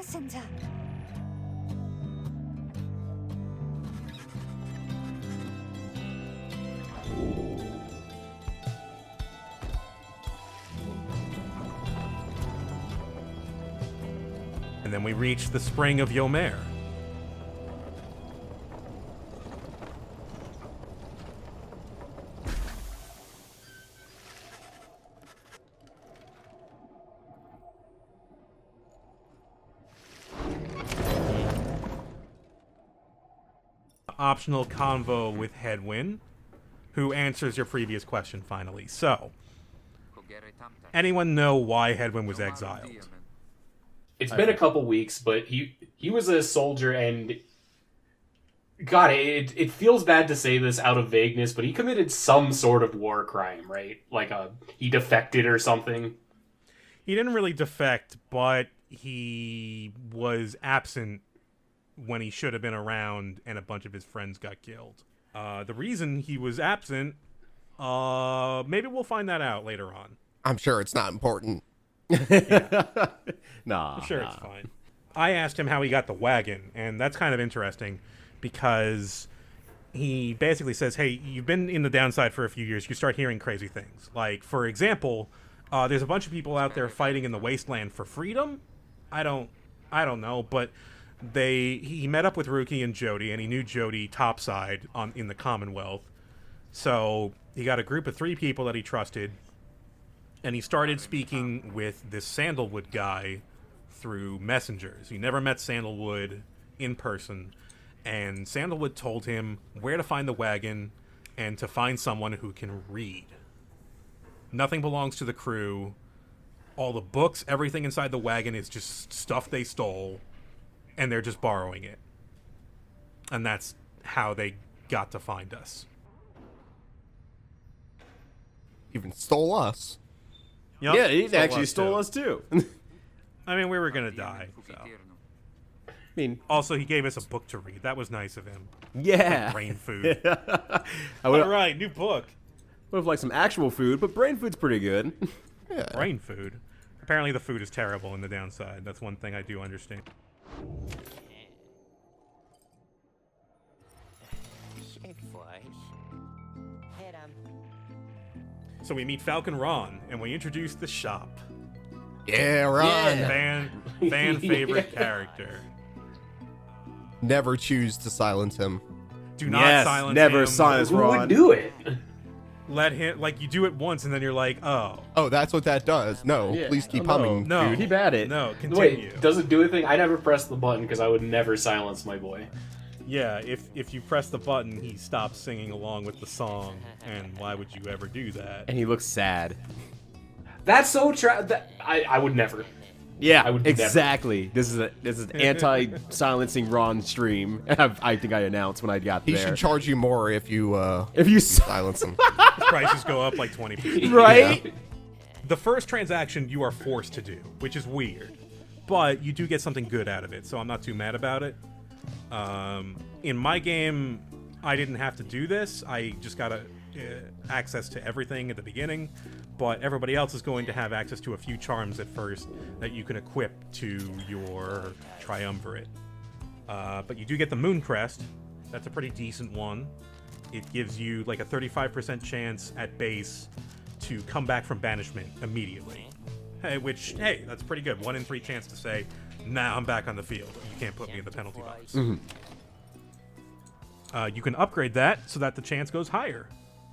Center. And then we reach the spring of Yomer. Optional convo with Hedwyn, who answers your previous question finally. So, anyone know why Hedwyn was exiled? It's been a couple weeks, but he was a soldier, and God, it feels bad to say this out of vagueness, but he committed some sort of war crime, right? He defected or something. He didn't really defect, but he was absent when he should have been around, and a bunch of his friends got killed. The reason he was absent, maybe we'll find that out later on. I'm sure it's not important. Nah. I'm sure it's fine. I asked him how he got the wagon, and that's kind of interesting because he basically says, hey, you've been in the downside for a few years. You start hearing crazy things. Like, for example, there's a bunch of people out there fighting in the wasteland for freedom. I don't know, but he met up with Ruki and Jody, and he knew Jody topside in the Commonwealth. So he got a group of 3 people that he trusted, and he started speaking with this Sandalwood guy through messengers. He never met Sandalwood in person, and Sandalwood told him where to find the wagon and to find someone who can read. Nothing belongs to the crew. All the books, everything inside the wagon is just stuff they stole, and they're just borrowing it. And that's how they got to find us. Even stole us. Yep, Yeah, he actually stole us too. I mean, we were gonna die. So. I mean, Also, he gave us a book to read. That was nice of him. yeah. Brain food. I All would right, new book. have liked some actual food, but brain food's pretty good. Yeah. Brain food. Apparently, the food is terrible in the downside. That's one thing I do understand. Shake voice. Hit him. So we meet Falcon Ron, and we introduce the shop. Yeah, Ron. Fan favorite character. Never choose to silence him. Do not Yes, silence never him. silence Who Ron. would do it? Let him, like, you do it once, and then you're like, oh. Oh, that's what that does. No, Yeah. please keep Oh, no. humming. No. Dude, keep at it. No, continue. Wait, does it do anything? I never pressed the button because I would never silence my boy. Yeah, if you press the button, he stops singing along with the song, and why would you ever do that? And he looks sad. That's so I would never. Yeah, I would never. exactly. This is an anti-silencing Ron stream. I think I announced when I got He there. should charge you more if you silence him. Prices go up like 20%. right? Yeah. The first transaction you are forced to do, which is weird, but you do get something good out of it, so I'm not too mad about it. In my game, I didn't have to do this. I just got access to everything at the beginning, but everybody else is going to have access to a few charms at first that you can equip to your triumvirate. But you do get the Moon Crest. That's a pretty decent one. It gives you like a 35% chance at base to come back from banishment immediately. Hey, that's pretty good. 1 in 3 chance to say, nah, I'm back on the field. You can't put me in the penalty box. You can upgrade that so that the chance goes higher.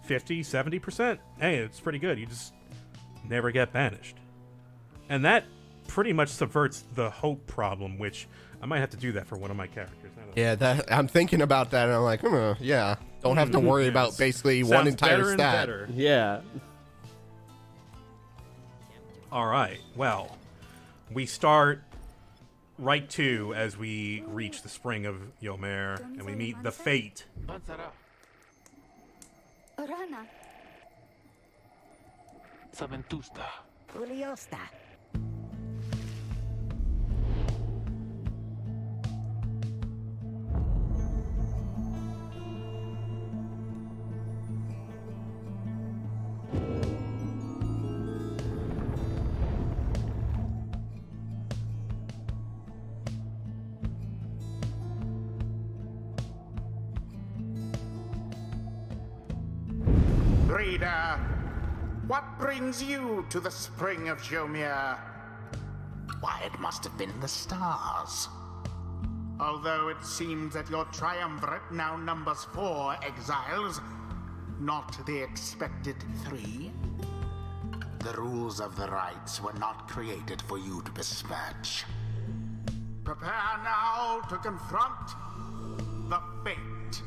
50, 70%. Hey, it's pretty good. You just never get banished. And that pretty much subverts the hope problem, which I might have to do that for one of my characters. Yeah, I'm thinking about that, and I'm like, yeah. Don't have to worry about basically one Sounds entire better and stat. better. Yeah. All right. Well, we start right to as we reach the spring of Yomer, and we meet the Fate. Avanzerà. Orana. Saventusta. Uliosta. Reader, what brings you to the spring of Jomir? Why, it must have been the stars. Although it seems that your triumvirate now numbers 4 exiles, not the expected 3. The rules of the rites were not created for you to besmirch. Prepare now to confront the Fate.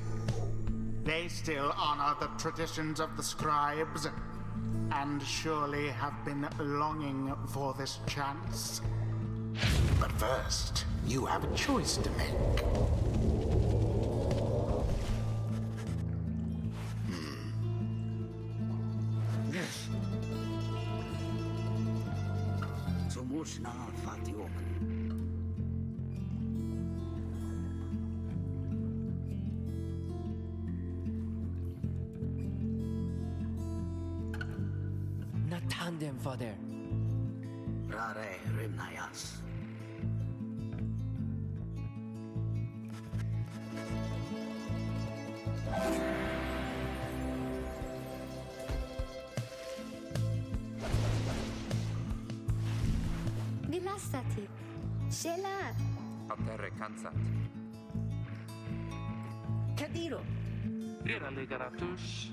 They still honor the traditions of the scribes, and surely have been longing for this chance. But first, you have a choice to make. Yes. Somos na fatiok. Tandem, father. Rare rimnayas. Vilastati. Shela. Altere cansat. Kadiro. Ira ligaratus.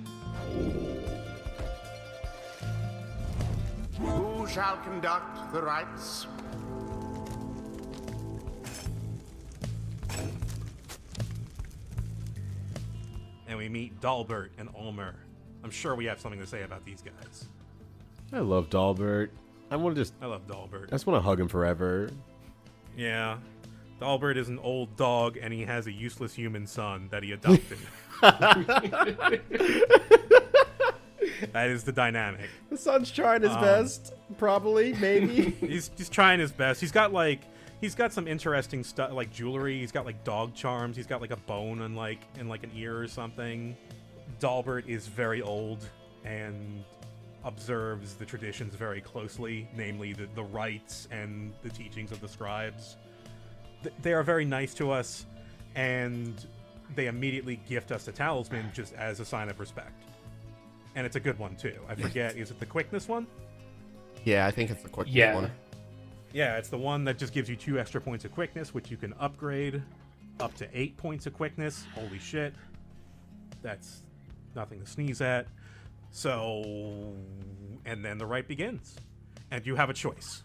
Who shall conduct the rites? And we meet Dalbert and Ulmer. I'm sure we have something to say about these guys. I love Dalbert. I want to just. I love Dalbert. I just want to hug him forever. Yeah. Dalbert is an old dog, and he has a useless human son that he adopted. That is the dynamic. The son's trying his best, probably, maybe. He's trying his best. He's got some interesting stuff, like jewelry. He's got like dog charms. He's got like a bone in like an ear or something. Dalbert is very old and observes the traditions very closely, namely the rites and the teachings of the scribes. They are very nice to us, and they immediately gift us a talisman just as a sign of respect. And it's a good one too. I forget, is it the quickness one? Yeah, I think it's the quickness Yeah. one. Yeah, it's the one that just gives you 2 extra points of quickness, which you can upgrade up to 8 points of quickness. Holy shit. That's nothing to sneeze at. So, and then the rite begins. And you have a choice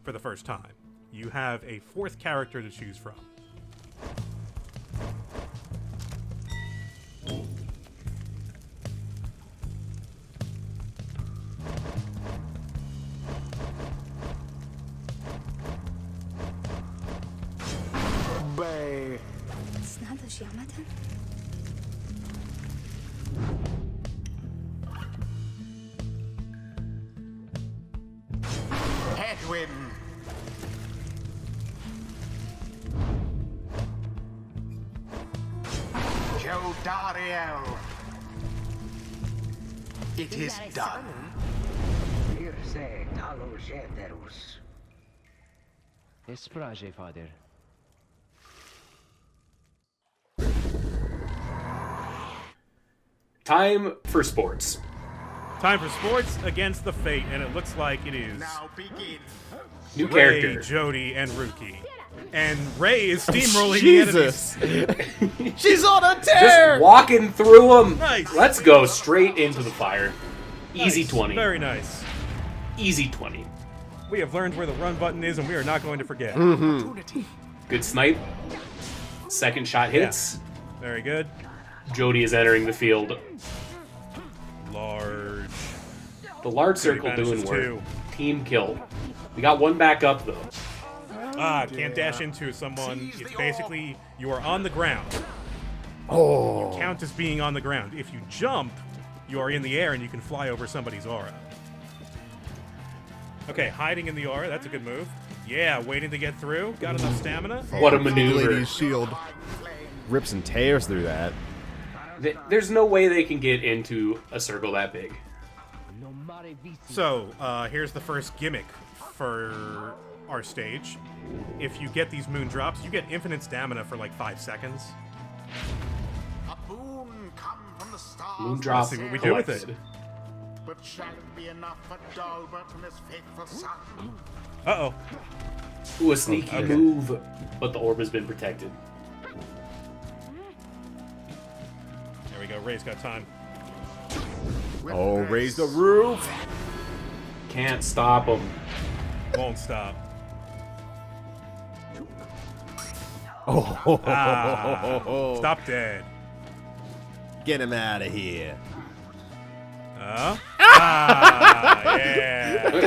for the first time. You have a 4th character to choose from. Bay. Snados Yamata. Edwin. Jodariel. It is done. Irse talo jeterus. Esprage, father. Time for sports. Time for sports against the fate, and it looks like it is Now begin. New Ray, character. Jody, and Ruki. And Ray is steamrolling the enemies. Jesus! She's on a tear! Just walking through them. Nice. Let's go straight into the fire. Easy Nice. 20. Very nice. Easy 20. We have learned where the run button is, and we are not going to forget. Good snipe. Second shot hits. Very good. Jody is entering the field. Large. The large Jody circle banishes doing work. 2. Team kill. We got one back up though. Can't dash into someone. It's basically you are on the ground. Oh. Count as being on the ground. If you jump, you are in the air and you can fly over somebody's aura. Okay, hiding in the aura, that's a good move. Yeah, waiting to get through. Got enough stamina. What a maneuver. Lady's shield. Rips and tears through that. There's no way they can get into a circle that big. So, here's the first gimmick for our stage. If you get these moon drops, you get infinite stamina for like 5 seconds. A boon come from the stars. Moon drop. see what we do with it. collected. But shall it be enough for Dalbert and his faithful son? Uh-oh. Ooh, a sneaky Okay. move, but the orb has been protected. There we go. Ray's got time. Oh, raise the roof! Can't stop him. Won't stop. Oh, Stop dead. Get him out of here. Yeah.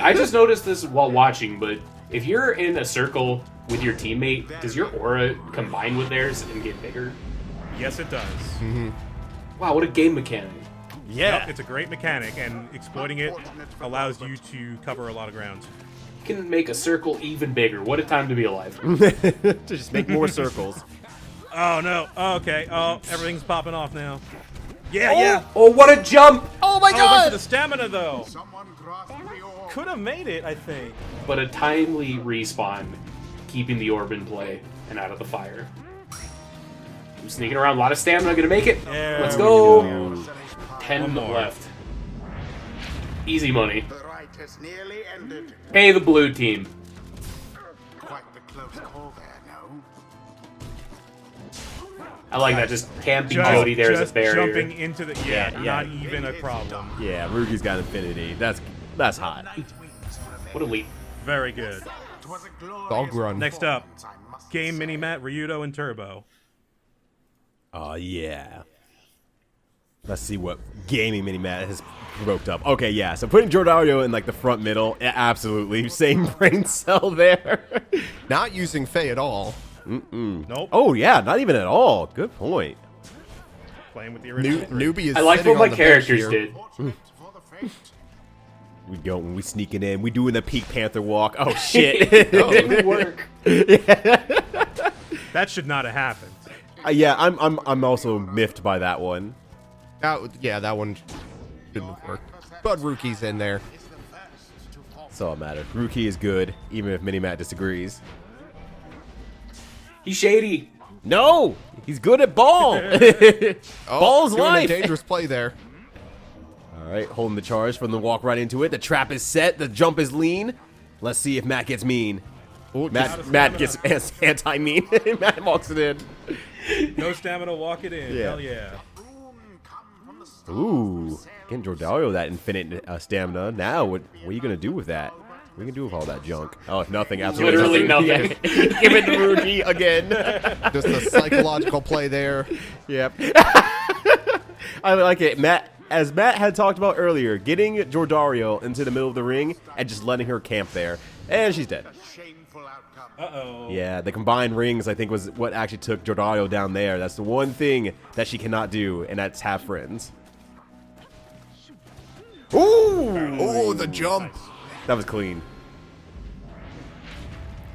I just noticed this while watching, but if you're in a circle with your teammate, does your aura combine with theirs and get bigger? Yes, it does. Wow, what a game mechanic. Yeah. It's a great mechanic, and exploiting it allows you to cover a lot of ground. You can make a circle even bigger. What a time to be alive. To just make more circles. Oh, no. Oh, okay. Oh, everything's popping off now. Yeah, yeah. Oh, what a jump! Oh my Oh, went for god! the stamina, though. Someone grasp the orb. Could have made it, I think. But a timely respawn, keeping the orb in play and out of the fire. I'm sneaking around. A lot of stamina. Gonna make it. There Let's we go. go. 10 more. left. Easy money. The right has nearly ended. Hey, the blue team. Quite the close call there, no? I like that. Just camping Just, Jody there as just a barrier. jumping into the not even a problem. Yeah, Ruki's got infinity. That's hot. What a leap. Very good. Dog run. Next up, game Minimatt, Ryyudo, and Turbo. Oh, yeah. Let's see what gaming Minimatt has provoked up. Okay, yeah. So putting Jordario in like the front middle, yeah, absolutely. Same brain cell there. Not using Faye at all. Nope. Oh, yeah. Not even at all. Good point. Playing with the original. Newbie is I like sitting what my on the bench characters here. did. We sneaking in. We doing the Peak Panther walk. Oh, shit. It didn't work. That should not have happened. Yeah, I'm also miffed by that one. That one shouldn't have worked. But Rookie's in there. That's all that matters. Ruki is good, even if Minimatt disagrees. He's shady. No! He's good at ball! Ball's doing life! a dangerous play there. Alright, holding the charge from the walk right into it. The trap is set. The jump is lean. Let's see if Matt gets mean. Ooh, Matt gets anti-mean. Matt walks it in. No stamina, walk it in. Yeah. Hell yeah. Ooh, getting Jordario that infinite stamina. Now, what are you going to do with that? What are you going to do with all that junk? Oh, nothing. Absolutely Literally nothing. Yeah. Give it to Ruki again. Just a psychological play there. Yep. I like it. As Matt had talked about earlier, getting Jordario into the middle of the ring and just letting her camp there. And she's dead. Uh-oh. Yeah, the combined rings, I think, was what actually took Jordario down there. That's the one thing that she cannot do, and that's have friends. Ooh! Oh, the jump. That was clean.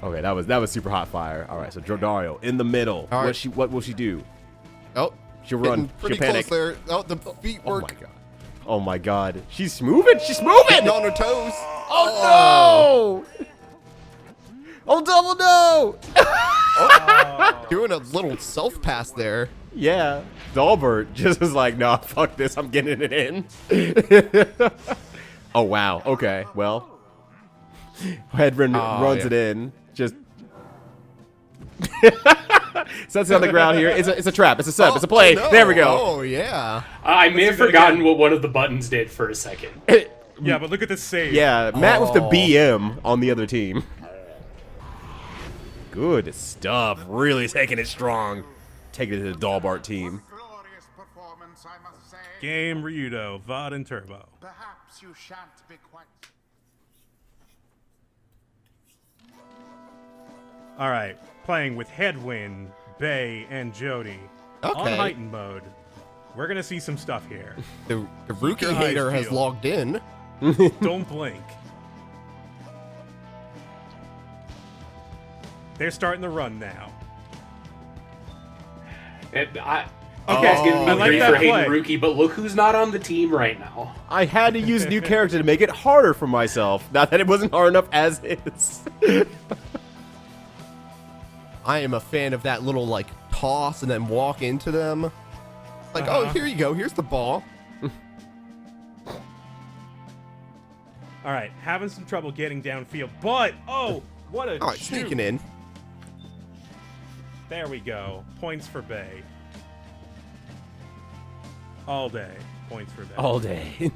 Okay, that was super hot fire. All right, so Jordario in the middle. All right. What will she do? Oh, She'll run. pretty She'll panic. close there. Oh, the feet Oh work. my god. Oh my god. She's moving. She's moving. Getting on her toes. Oh no! Oh double no! Doing a little self pass there. Yeah, Dalbert just was like, "Nah, fuck this. I'm getting it in." Oh wow. Okay. Well, Hedron runs it in. Just sets it on the ground here. It's a trap. It's a setup. It's a play. No. There we go. Oh yeah. I may have forgotten what one of the buttons did for a second. Yeah, but look at this save. Yeah, Matt with the BM on the other team. Good stuff. Really taking it strong. Taking it to the Dalbart team. Glorious performance, I must say. Game Ryyudo, VOD, and Turbo. Perhaps you shan't be quite. All right, playing with Headwind, Bay, and Jody on Okay. heightened mode. We're gonna see some stuff here. The rookie your hater eyes has peeled. logged in. Don't blink. They're starting the run now. It's gonna I be like great that for Hayden play. Rookie, but look who's not on the team right now. I had to use a new character to make it harder for myself. Not that it wasn't hard enough as is. I am a fan of that little like toss and then walk into them. Like, oh, here you go. Here's the ball. All right, having some trouble getting downfield, but what a All right, shoot. sneaking in. There we go. Points for Bay. All day. Points for Bay. All day.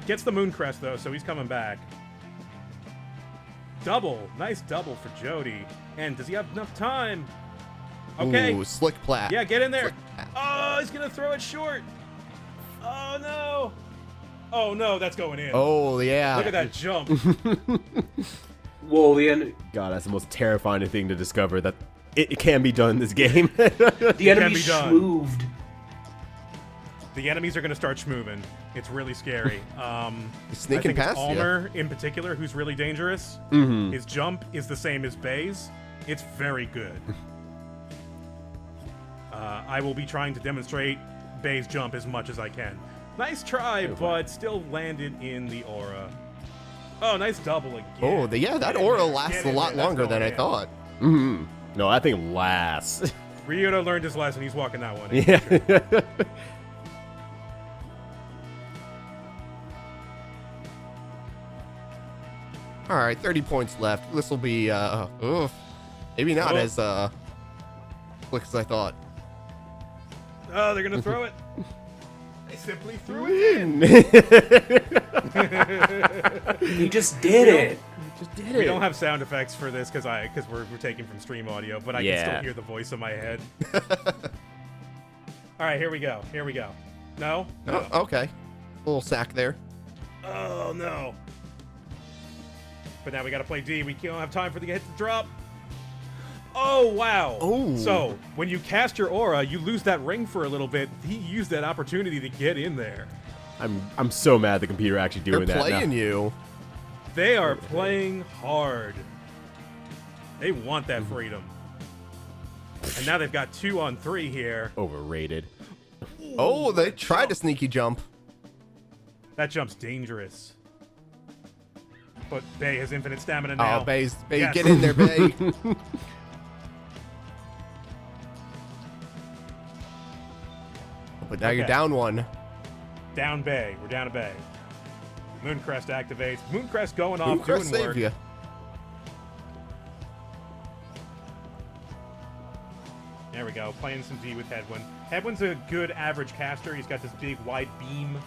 Gets the moon crest though, so he's coming back. Double. Nice double for Jody. And does he have enough time? Okay. Ooh, slick plat. Yeah, get in there. Slick plat. Oh, he's going to throw it short. Oh, no. Oh, no, that's going in. Oh yeah. Look at that jump. Whoa, the enemy God, that's the most terrifying thing to discover that it can be done in this game. the enemy be done. schmooved. The enemies are going to start schmooving. It's really scary. He's sneaking I think past it's you. Almer in particular who's really dangerous. Mm-hmm. His jump is the same as Bay's. It's very good. I will be trying to demonstrate Bay's jump as much as I can. Nice try, but still landed in the aura. Oh, nice double again. Oh, yeah, that aura lasts a lot longer than I thought. Mm-hmm. No, that thing lasts. Ryyudo learned his lesson. He's walking that one. Yeah. All right, 30 points left. This will be maybe not as quick as I thought. Oh, they're gonna throw it. They simply threw it in. He just did it. We don't have sound effects for this because we're taking from stream audio, but I can still hear the voice in my head. All right, here we go. Here we go. No? No. Oh, okay. Little sack there. Oh, no. But now we got to play D. We don't have time for the hit to drop. Oh, wow. Oh. So, when you cast your aura, you lose that ring for a little bit. He used that opportunity to get in there. I'm so mad the computer actually doing They're that playing now. you. They are playing hard. They want that freedom. And now they've got 2 on 3 here. Overrated. Oh, they tried a sneaky jump. That jump's dangerous. But Bay has infinite stamina now. Oh, Bay, Yes. get in there, Bay. But now you're Okay. down 1. Down Bay. We're down a Bay. Mooncrest activates. Mooncrest going off, Mooncrest doing saved work. you. There we go. Playing some D with Headwind. Headwind's a good average caster. He's got this big wide beam.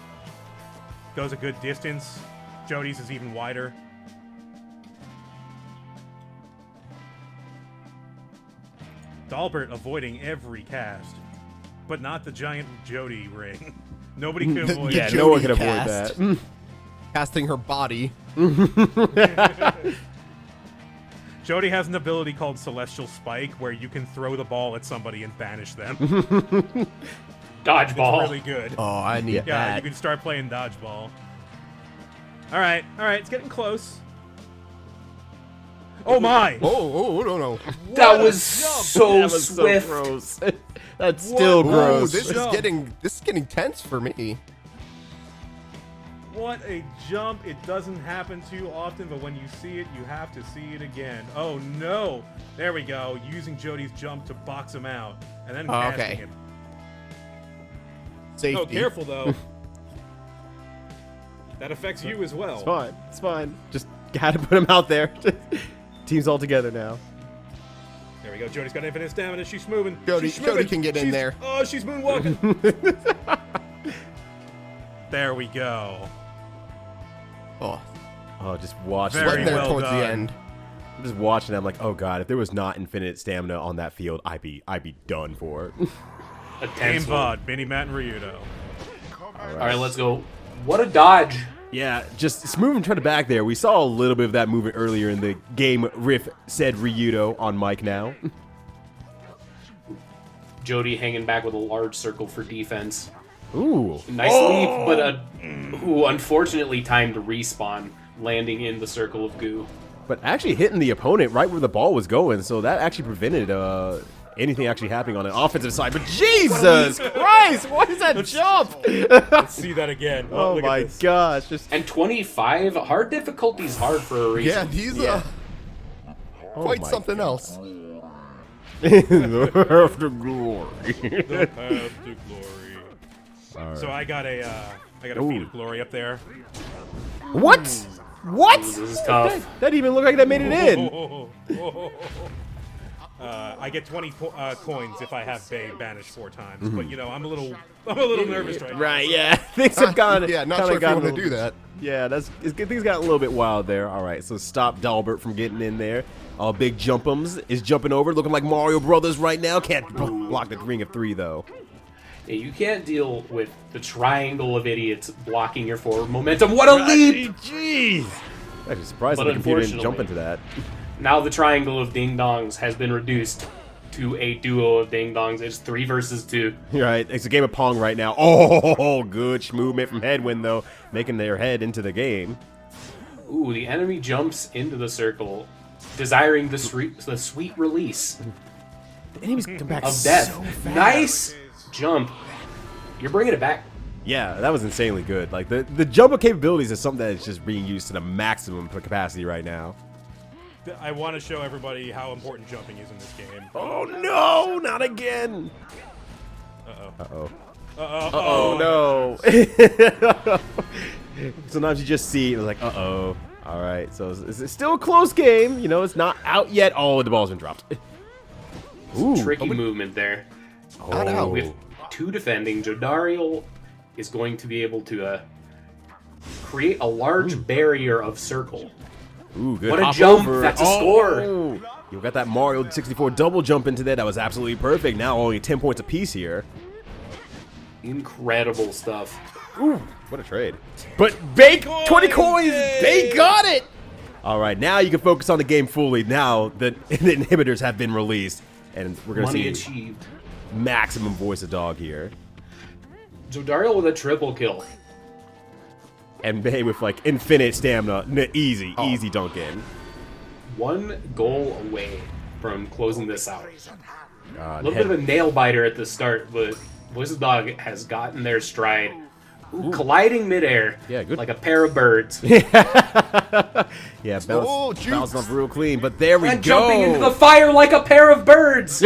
Goes a good distance. Jody's is even wider. Dalbert avoiding every cast. But not the giant Jody ring. Nobody can avoid Yeah, it. no one can Jody avoid cast. that. Casting her body. Jody has an ability called Celestial Spike where you can throw the ball at somebody and banish them. Dodgeball. It's really good. Oh, I need Yeah, that. you can start playing dodgeball. All right, it's getting close. Oh my! Oh, no. That was jump. so That was swift. so gross. That's still Ooh, gross. this Jump. is getting tense for me. What a jump! It doesn't happen too often, but when you see it, you have to see it again. Oh no! There we go. Using Jody's jump to box him out, and then casting okay. him. Safety. Oh, careful though. That affects you as well. It's fine. It's fine. Just had to put him out there. Team's all together now. There we go. Jody's got infinite stamina. She's moving. Jody- She's moving. Jody can get in there. Oh, she's moonwalking. There we go. Oh, Oh, just watch. Very right there well towards done. the end. I'm just watching. I'm like, oh god, if there was not infinite stamina on that field, I'd be done for. A Game tense one. VOD, Minimatt and Ryyudo. All right, let's go. What a dodge. Yeah, just moving trying to back there. We saw a little bit of that movement earlier in the game. Riff said Ryyudo on mic now. Jody hanging back with a large circle for defense. Ooh. Nice leap, but unfortunately timed to respawn, landing in the circle of goo. But actually hitting the opponent right where the ball was going, so that actually prevented anything actually happening on an offensive side. But Jesus Christ, what is that jump? Let's see that again. Oh look at my this. gosh. Just And 25, hard difficulty's hard for a reason. Yeah, he's quite my something else. the path to glory. The path to glory. So I got a feat of glory up there. What? What? This is tough. That didn't even look like that made it in. I get 20 coins if I have Bay banished 4 times, but you know I'm a little nervous right now. Right, yeah. Things have gone. Yeah, not kinda sure if you gotten want to a do little- that. Yeah, things got a little bit wild there. All right, so stop Dalbert from getting in there. Big Jumpums is jumping over, looking like Mario Brothers right now. Can't block the ring of 3 though. Yeah, you can't deal with the triangle of idiots blocking your forward momentum. What a leap! Jeez. Actually surprised But that the computer didn't jump unfortunately- into that. Now the triangle of ding-dongs has been reduced to a duo of ding-dongs. It's 3 versus 2. Right, it's a game of Pong right now. Oh, good movement from Headwind though, making their head into the game. Ooh, the enemy jumps into the circle, desiring the sweet release The enemies come back of so death. fast. Nice jump. You're bringing it back. Yeah, that was insanely good. Like the jump capabilities is something that is just being used to the maximum capacity right now. I want to show everybody how important jumping is in this game. Oh no, not again. Uh-oh. Oh no. Sometimes you just see it like, uh-oh. All right, so it's still a close game. You know, it's not out yet. Oh, the ball's been dropped. Ooh, Tricky movement there. Ow. With 2 defending, Jodariel is going to be able to create a large barrier of circle. Ooh, good. What a hop jump! over. That's a score! You got that Mario 64 double jump into there. That was absolutely perfect. Now only 10 points apiece here. Incredible stuff. Ooh, what a trade. But Bake, 20 coins! They got it! All right, now you can focus on the game fully. Now the inhibitors have been released. And we're going to see achieved. Maximum voice of dog here. Jodariel with a triple kill. And Bay with like infinite stamina. Easy dunk in. 1 goal away from closing this out. A A little bit of a nail biter at the start, but Voice of Dog has gotten their stride. Ooh, colliding midair. Yeah, good. Like a pair of birds. Yeah, bouncing off real clean, but there we go. Jumping into the fire like a pair of birds.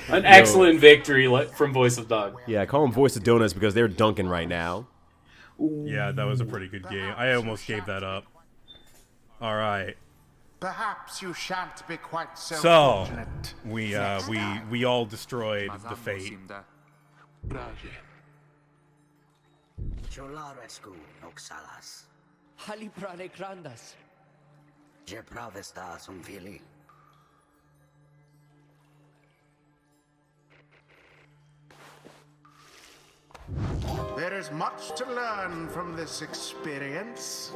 An excellent victory from Voice of Dog. Yeah, I call them Voice of Donuts because they're dunking right now. Yeah, that was a pretty good game. I almost gave that up. All right. Perhaps you shan't be quite so So fortunate. we all destroyed the Fate. Cholarescu Noxalas. Haliprane grandas. Je pravesta sum fili. There is much to learn from this experience.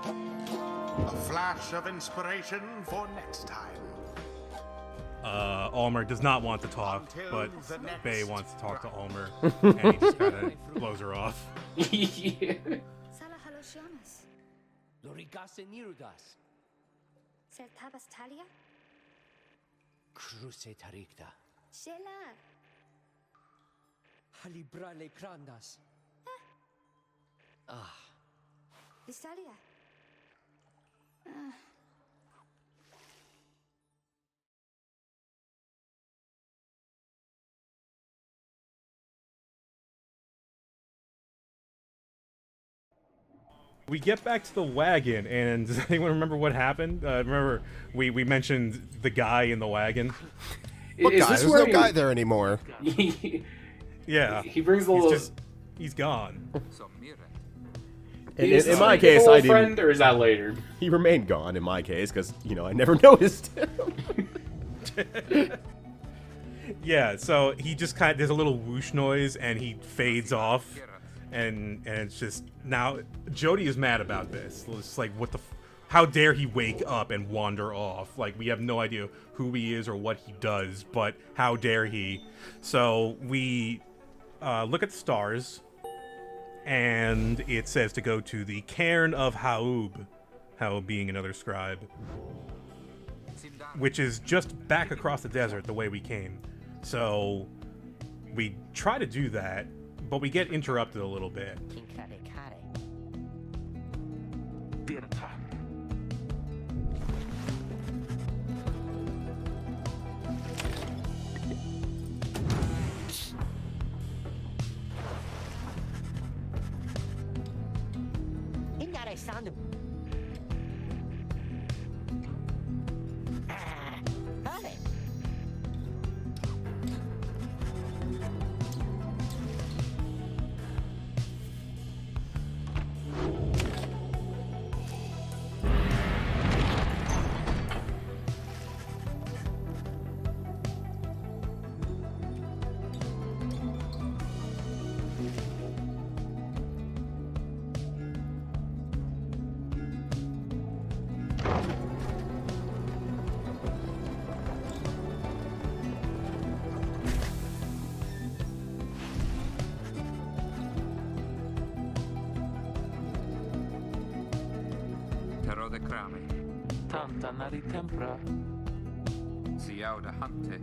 A flash of inspiration for next time. Ulmer does not want to talk, but Bay wants to talk to Ulmer, and he just kind of blows her off. Yeah. Salahalosionas. Lorigase nirudas. Sertabas talia? Cruce taricta. Shela. Halibrale grandas. Visalia. We get back to the wagon, and does anyone remember what happened? Remember, we mentioned the guy in the wagon. What Is guy? this There's where no guy there anymore. Yeah, He brings the little. he's gone. Is In this my like case, a I friend, didn't. or is that later? He remained gone in my case because I never noticed. Yeah, so he just kind of, there's a little whoosh noise, and he fades off, and it's just, now Jody is mad about this. It's like, what the how dare he wake up and wander off? Like, we have no idea who he is or what he does, but how dare he? So we look at the stars, and it says to go to the cairn of Haub, Haub being another scribe, which is just back across the desert the way we came. So we try to do that, but we get interrupted a little bit. Tirta. Ingare sound. Hale. Terro de crame. Tanta nari tempra. Ziau de hante.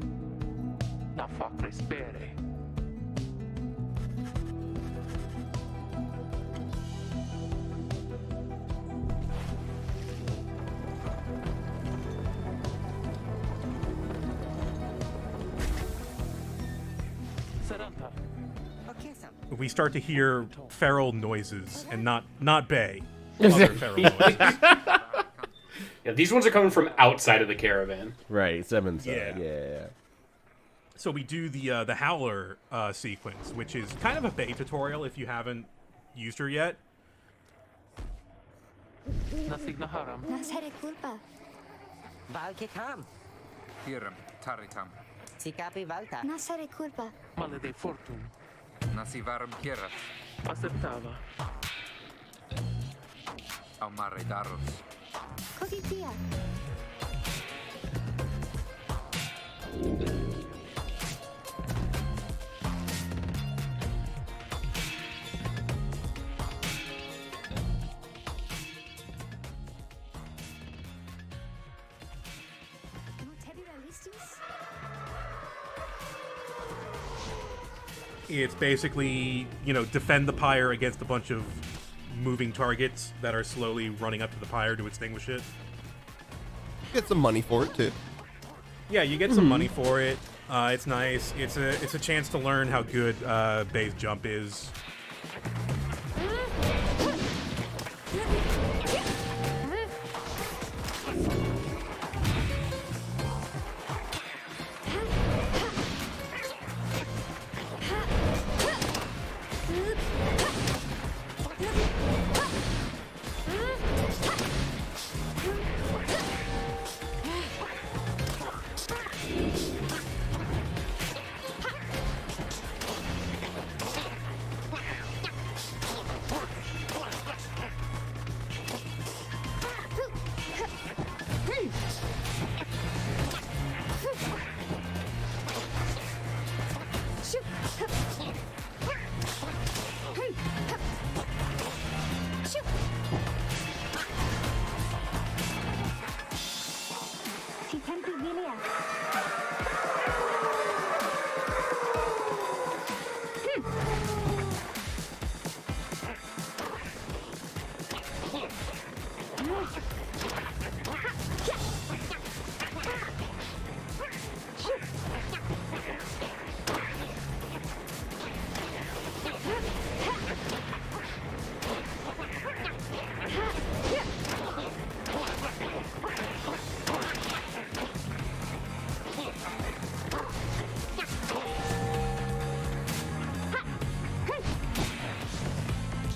Na facre spere. we start to hear feral noises, and not bay. Other feral noises. Yeah, these ones are coming from outside of the caravan. Right, seven side. Yeah. Yeah. So we do the Howler sequence, which is kind of a bay tutorial if you haven't used her yet. Nasigna haram. Nasere culpa. Valkikam. Hiram, Taritam, Sikapi Valta. Nasere culpa. Male de fortum. Nasivaram Kirat, Acceptava. Aumare Daros, Cogitia. No te realistis? It's basically, defend the pyre against a bunch of moving targets that are slowly running up to the pyre to extinguish it. Get some money for it too. Yeah, you get some money for it. It's nice. It's a chance to learn how good Bay's jump is.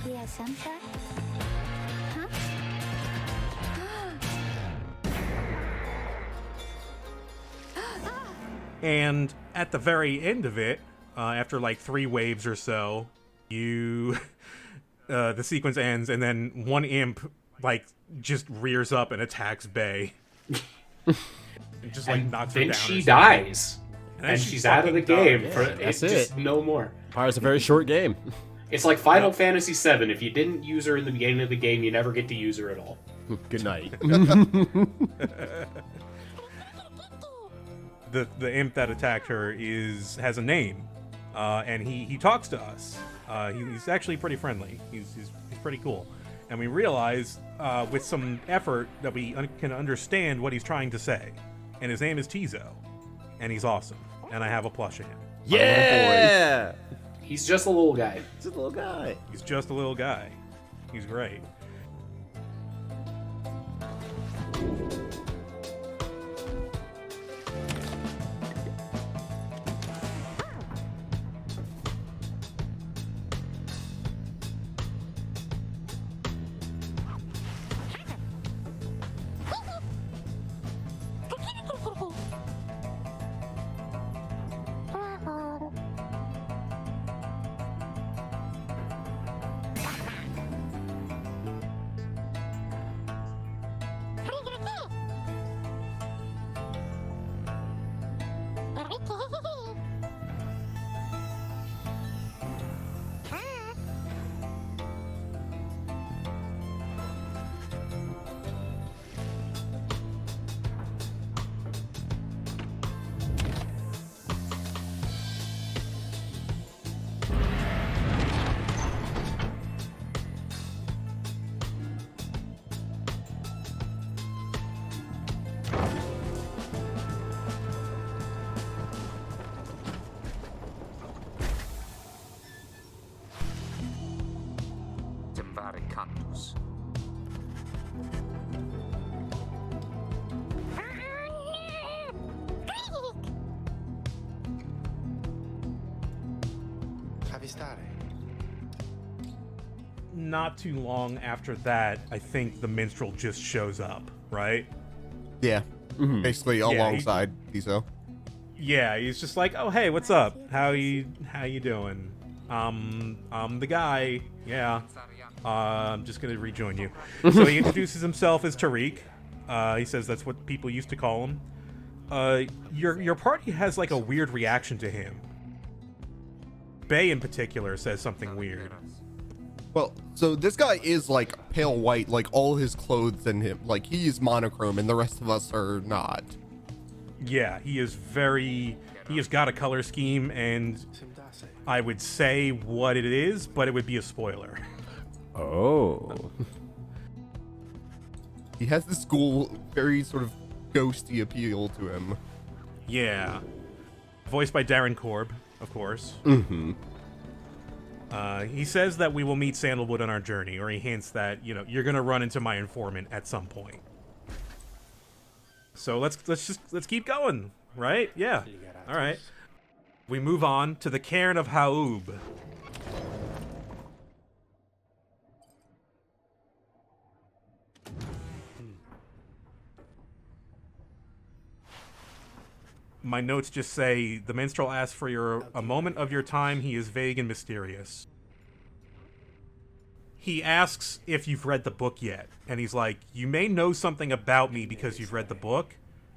Kia Santa? Huh? And at the very end of it, after like 3 waves or so, the sequence ends, and then one imp just rears up and attacks Bay. And just knocks her down. Then she dies. And she's out of the game. That's It's just it. no more. Pyre's a very short game. It's like Final Fantasy VII. If you didn't use her in the beginning of the game, you never get to use her at all. Good night. The imp that attacked her has a name, and he talks to us. He's actually pretty friendly. He's pretty cool, and we realize with some effort that we can understand what he's trying to say. And his name is Tizo, and he's awesome. And I have a plush of him. Yeah! He's just a little guy. He's a little guy. He's just a little guy. He's great. Taricantus. Not too long after that, I think the minstrel just shows up, right? Yeah. Basically alongside Tiso. Yeah, he's just like, "Oh, hey, what's up? How you doing? I'm the guy. Yeah. I'm just gonna rejoin you." So he introduces himself as Tariq. He says that's what people used to call him. Your party has like a weird reaction to him. Bay in particular says something weird. Well, so this guy is like pale white, like all his clothes and him, like he is monochrome and the rest of us are not. Yeah, he has got a color scheme, and I would say what it is, but it would be a spoiler. Oh. He has this cool, very sort of ghosty appeal to him. Yeah. Voiced by Darren Korb, of course. Mm-hmm. He says that we will meet Sandalwood on our journey, or he hints that, you're gonna run into my informant at some point. So let's keep going, right? Yeah. All right. We move on to the cairn of Haub. My notes just say, the minstrel asks for a moment of your time. He is vague and mysterious. He asks if you've read the book yet. And he's like, you may know something about me because you've read the book.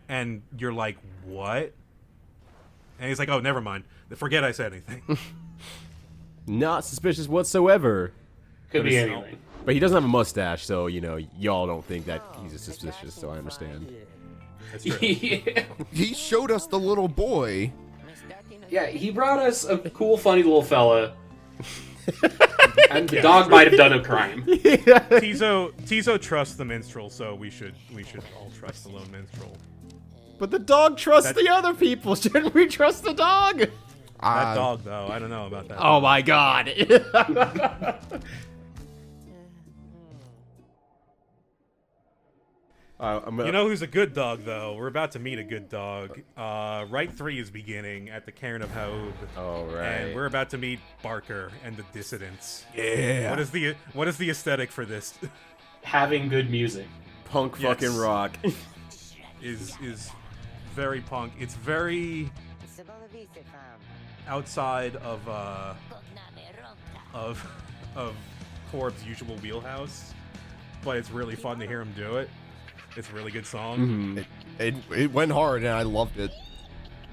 And you're like, what? And he's like, oh, never mind. Forget I said anything. Not suspicious whatsoever. Could be anything. But he doesn't have a mustache, so, y'all don't think that he's suspicious, so I understand. That's true. Yeah. He showed us the little boy. Yeah, he brought us a cool, funny little fella. And the dog might have done a crime. Tiso trusts the minstrel, so we should all trust the lone minstrel. But the dog trusts the other people. Shouldn't we trust the dog? That dog, though, I don't know about that. Oh my god. You know who's a good dog, though? We're about to meet a good dog. Rite 3 is beginning at the Cairn of Haub. Oh, right. And we're about to meet Barker and the Dissidents. Yeah. What is the aesthetic for this? Having good music. Punk fucking rock. is very punk. It's very outside of Corb's usual wheelhouse, but it's really fun to hear him do it. It's a really good song. Mm-hmm. It went hard and I loved it.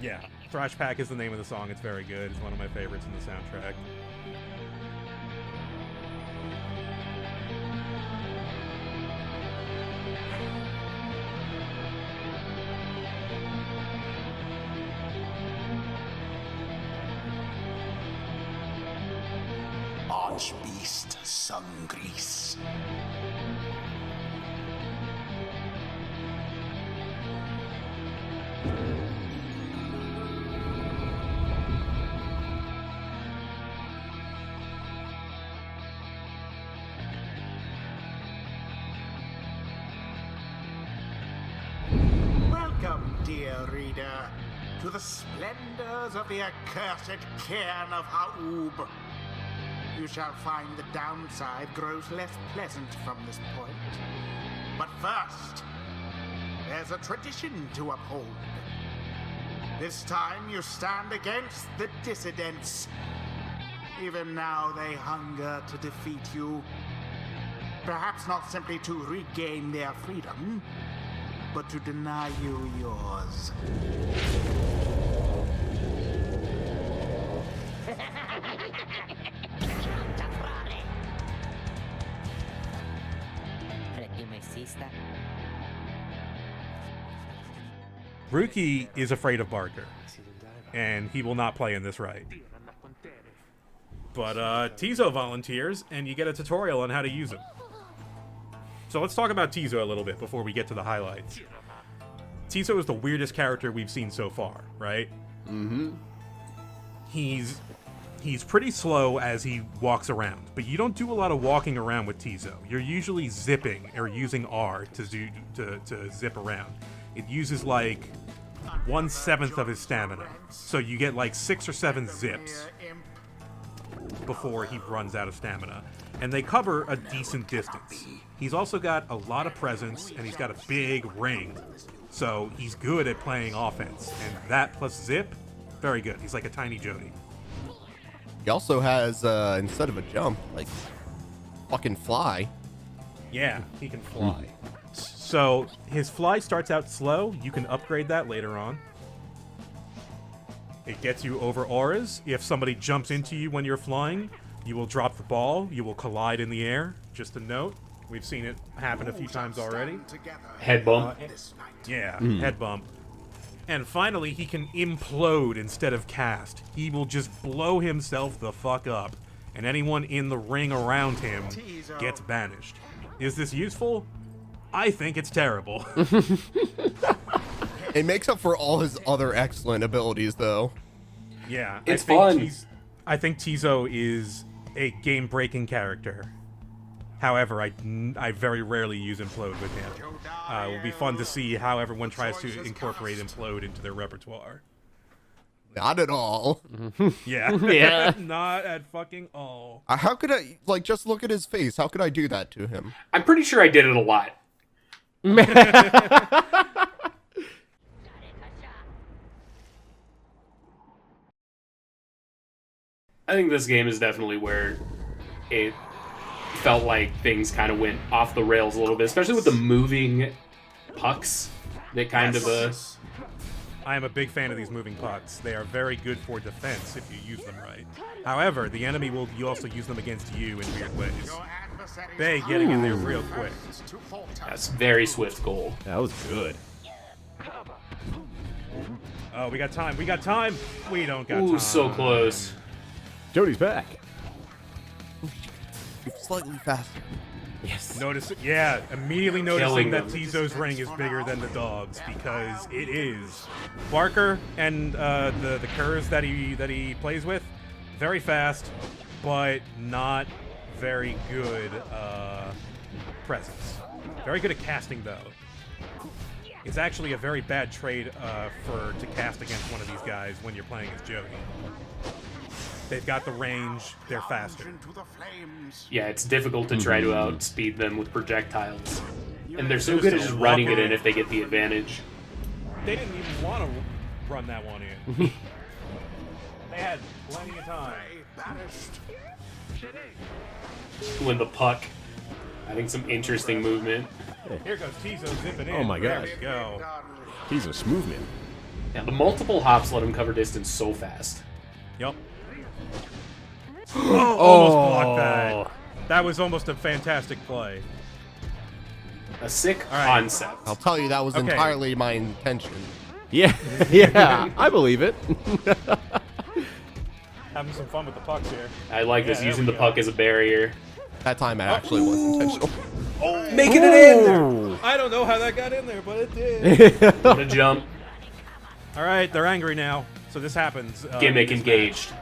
Yeah, Thrash Pack is the name of the song. It's very good. It's one of my favorites in the soundtrack. Archbeast Sungrease. Welcome, dear reader, to the splendors of the accursed cairn of Haub. You shall find the downside grows less pleasant from this point. But first, there's a tradition to uphold. This time you stand against the dissidents. Even now they hunger to defeat you. Perhaps not simply to regain their freedom, but to deny you yours. Ruki is afraid of Barker, and he will not play in this rite. But Tiso volunteers, and you get a tutorial on how to use him. So let's talk about Tiso a little bit before we get to the highlights. Tiso is the weirdest character we've seen so far, right? Mm-hmm. He's He's pretty slow as he walks around, but you don't do a lot of walking around with Tizo. You're usually zipping or using R to zip around. It uses like 1/7 of his stamina, so you get like 6 or 7 zips before he runs out of stamina, and they cover a decent distance. He's also got a lot of presence, and he's got a big ring, so he's good at playing offense, and that plus zip, very good. He's like a tiny Jody. He also has, instead of a jump, like, fucking fly. Yeah, he can fly. So his fly starts out slow. You can upgrade that later on. It gets you over auras. If somebody jumps into you when you're flying, you will drop the ball. You will collide in the air. Just a note. We've seen it happen a few times already. Head bump. Head bump. And finally, he can implode instead of cast. He will just blow himself the fuck up, and anyone in the ring around him gets banished. Is this useful? I think it's terrible. It makes up for all his other excellent abilities, though. Yeah, It's fun. I think Tizo is a game-breaking character. However, I very rarely use Implode with him. It will be fun to see how everyone tries to incorporate Implode into their repertoire. Not at all. Yeah. Yeah. Not at fucking all. How could I, like, just look at his face? How could I do that to him? I'm pretty sure I did it a lot. I think this game is definitely where it felt like things kind of went off the rails a little bit, especially with the moving pucks that kind of I am a big fan of these moving pucks. They are very good for defense if you use them right. However, the enemy will also use them against you in weird ways. They getting in there real quick. That's very swift goal. That was good. Oh, we got time. We got time. We don't got time. Ooh, so close. Jody's back. Slightly faster. Yes. Notice, yeah, immediately noticing Killing that them. Tizo's ring is bigger than the dog's because it is. Barker and the curs that he plays with, very fast, but not very good presence. Very good at casting though. It's actually a very bad trade to cast against one of these guys when you're playing as Jody. They've got the range, they're faster. Yeah, it's difficult to try to outspeed them with projectiles. And they're so good at just running it in if they get the advantage. They didn't even want to run that one in. They had plenty of time. When the puck, I think some interesting movement. Here goes Tizo zipping in. Oh my There gosh. we go. He's a smooth man. Yeah, the multiple hops let him cover distance so fast. Yep. Almost blocked that. That was almost a fantastic play. A sick right. concept. I'll tell you, that was Okay. entirely my intention. Yeah. Yeah. I believe it. Having some fun with the pucks here. I like this, there using we the go. puck as a barrier. That time it actually was intentional. Making it in! I don't know how that got in there, but it did. What a jump. All right, they're angry now. So this happens. Gimmick this engaged. match.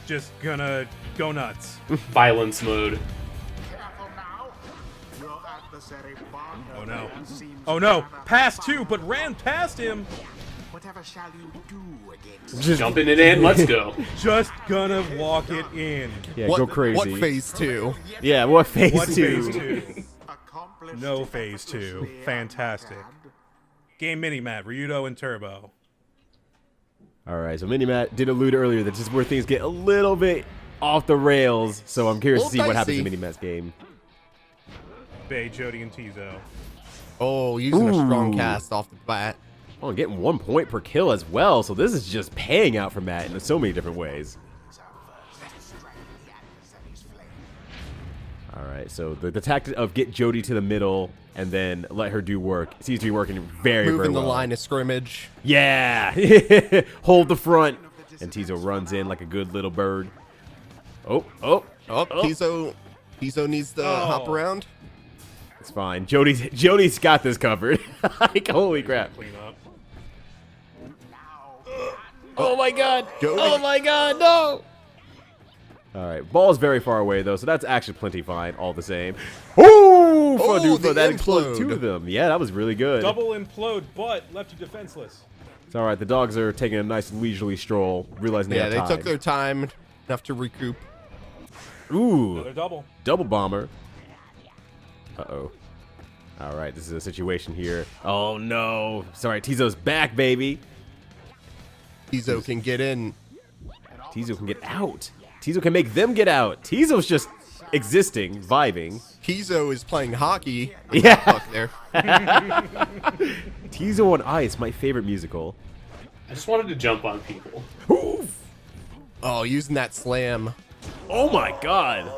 Just gonna go nuts. Violence mode. Oh no. Oh no. Pass two, but ran past him. Whatever shall you do against Just, Jumping it in, let's go. Just gonna walk it in. yeah, What, go crazy. What phase 2? Yeah, what phase What two? phase two? No phase two. Fantastic. Game Minimatt, Ryyudo, and Turbo. All right, so Minimatt did allude earlier that this is where things get a little bit off the rails. So I'm curious to see what happens in Minimatt's game. Bay, Jody, and Tizo. Oh, using a strong Ooh. cast off the bat. Oh, and getting 1 point per kill as well. So this is just paying out for Matt in so many different ways. All right, so the tactic of get Jody to the middle and then let her do work seems to be working very, very Moving well. the line of scrimmage. Yeah. Hold the front. And Tizo runs in like a good little bird. Oh. Tizo needs to hop around. It's fine. Jody's got this covered. Like, holy crap. Clean up. Oh my god. Jody. Oh my god, no. All right, ball's very far away though, so that's actually plenty fine all the same. Ooh, the that exploded implode. 2 of them. Yeah, that was really good. Double implode, but left you defenseless. It's all right. The dogs are taking a nice leisurely stroll, realizing they have time. took their time enough to recoup. Ooh, Another double. double bomber. Uh-oh. All right, this is a situation here. Oh no. Sorry, Tizo's back, baby. Tizo can get in. Tizo can get out. Tizo can make them get out. Tizo's just existing, vibing. Tizo is playing hockey. Yeah. Fuck there. Tizo on Ice, my favorite musical. I just wanted to jump on people. Oh, using that slam. Oh my god.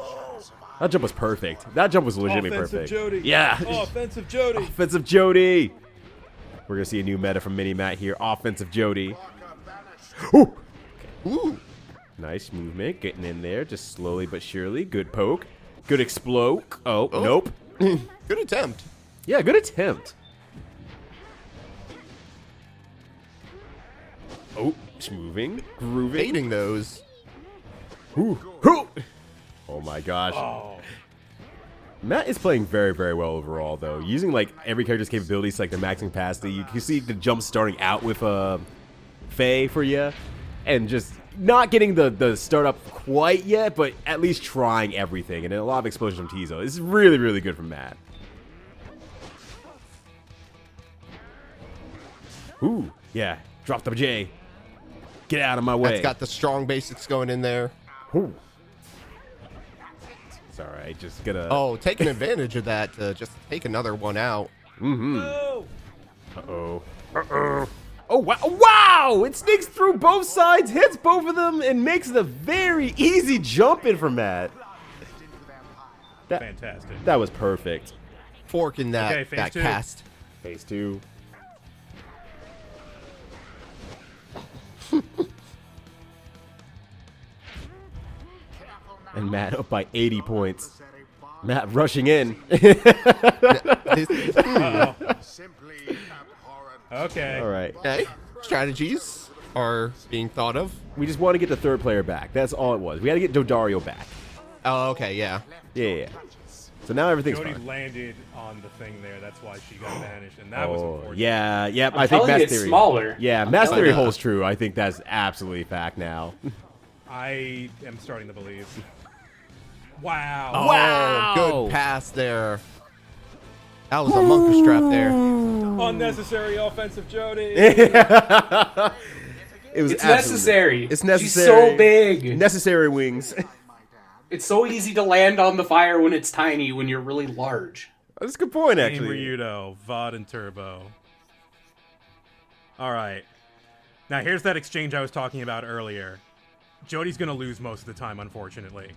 That jump was perfect. That jump was legitimately Offensive perfect. Jody. Yeah. Offensive Jody. Offensive Jody. We're going to see a new meta from Minimatt here. Offensive Jody. Ooh. Ooh. Nice movement. Getting in there just slowly but surely. Good poke. Good explode. Oh, nope. Good attempt. Yeah, good attempt. Oh, it's moving. Grooving. Baiting those. Ooh. Ooh. Oh my gosh. Oh. Matt is playing very, very well overall, though. Using like every character's capabilities to like their maximum capacity. You can see the jump starting out with Faye for you, and just not getting the startup quite yet, but at least trying everything. And then a lot of explosions from Tizo. This is really, really good from Matt. Ooh, yeah. Drop the J. Get out of my way. That's got the strong basics going in there. Ooh. It's all right. Just gonna. Oh, taking advantage of that to just take another one out. Mm-hmm. No. Uh-oh. Uh-oh. Oh, wow. Wow! It sneaks through both sides, hits both of them, and makes it a very easy jump in for Matt. Fantastic. That was perfect. Fork in that, Okay, phase that 2. cast. Phase 2. And Matt up by 80 points. Matt rushing in. Uh-oh. Okay. All right. Okay. Strategies are being thought of. We just want to get the third player back. That's all it was. We had to get Dodario back. Oh, okay, yeah. Yeah. So now everything's Jody fine. landed on the thing there. That's why she got banished, and that was unfortunate. Yeah, yep. I'm I think telling you, Matt's it's theory. smaller. Yeah, I'm Matt's telling theory you. holds true. I think that's absolutely fact now. I am starting to believe. Wow. Oh, Wow. good pass there. That was a monkey strap there. Unnecessary offensive Jody. It was It's absolutely- necessary. It's She's necessary. so big. Necessary wings. It's so easy to land on the fire when it's tiny, when you're really large. That's a good point, Team actually. Ryyudo, VOD, and Turbo. All right. Now here's that exchange I was talking about earlier. Jody's gonna lose most of the time, unfortunately,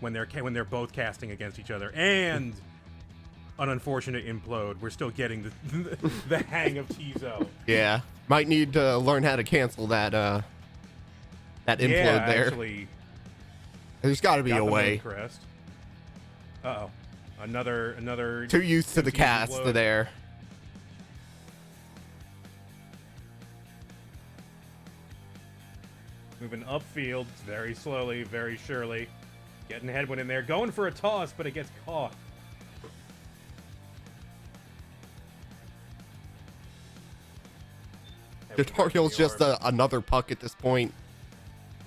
when they're both casting against each other, and an unfortunate implode. We're still getting the hang of Tizo. Yeah. Might need to learn how to cancel that that implode Yeah, there. actually. There's got to be Got a the way. main crest. Uh-oh. Another. Too used to the confusing cast blow. there. Moving upfield very slowly, very surely. Getting headwind in there. Going for a toss, but it gets caught. Tutorial's just another puck at this point.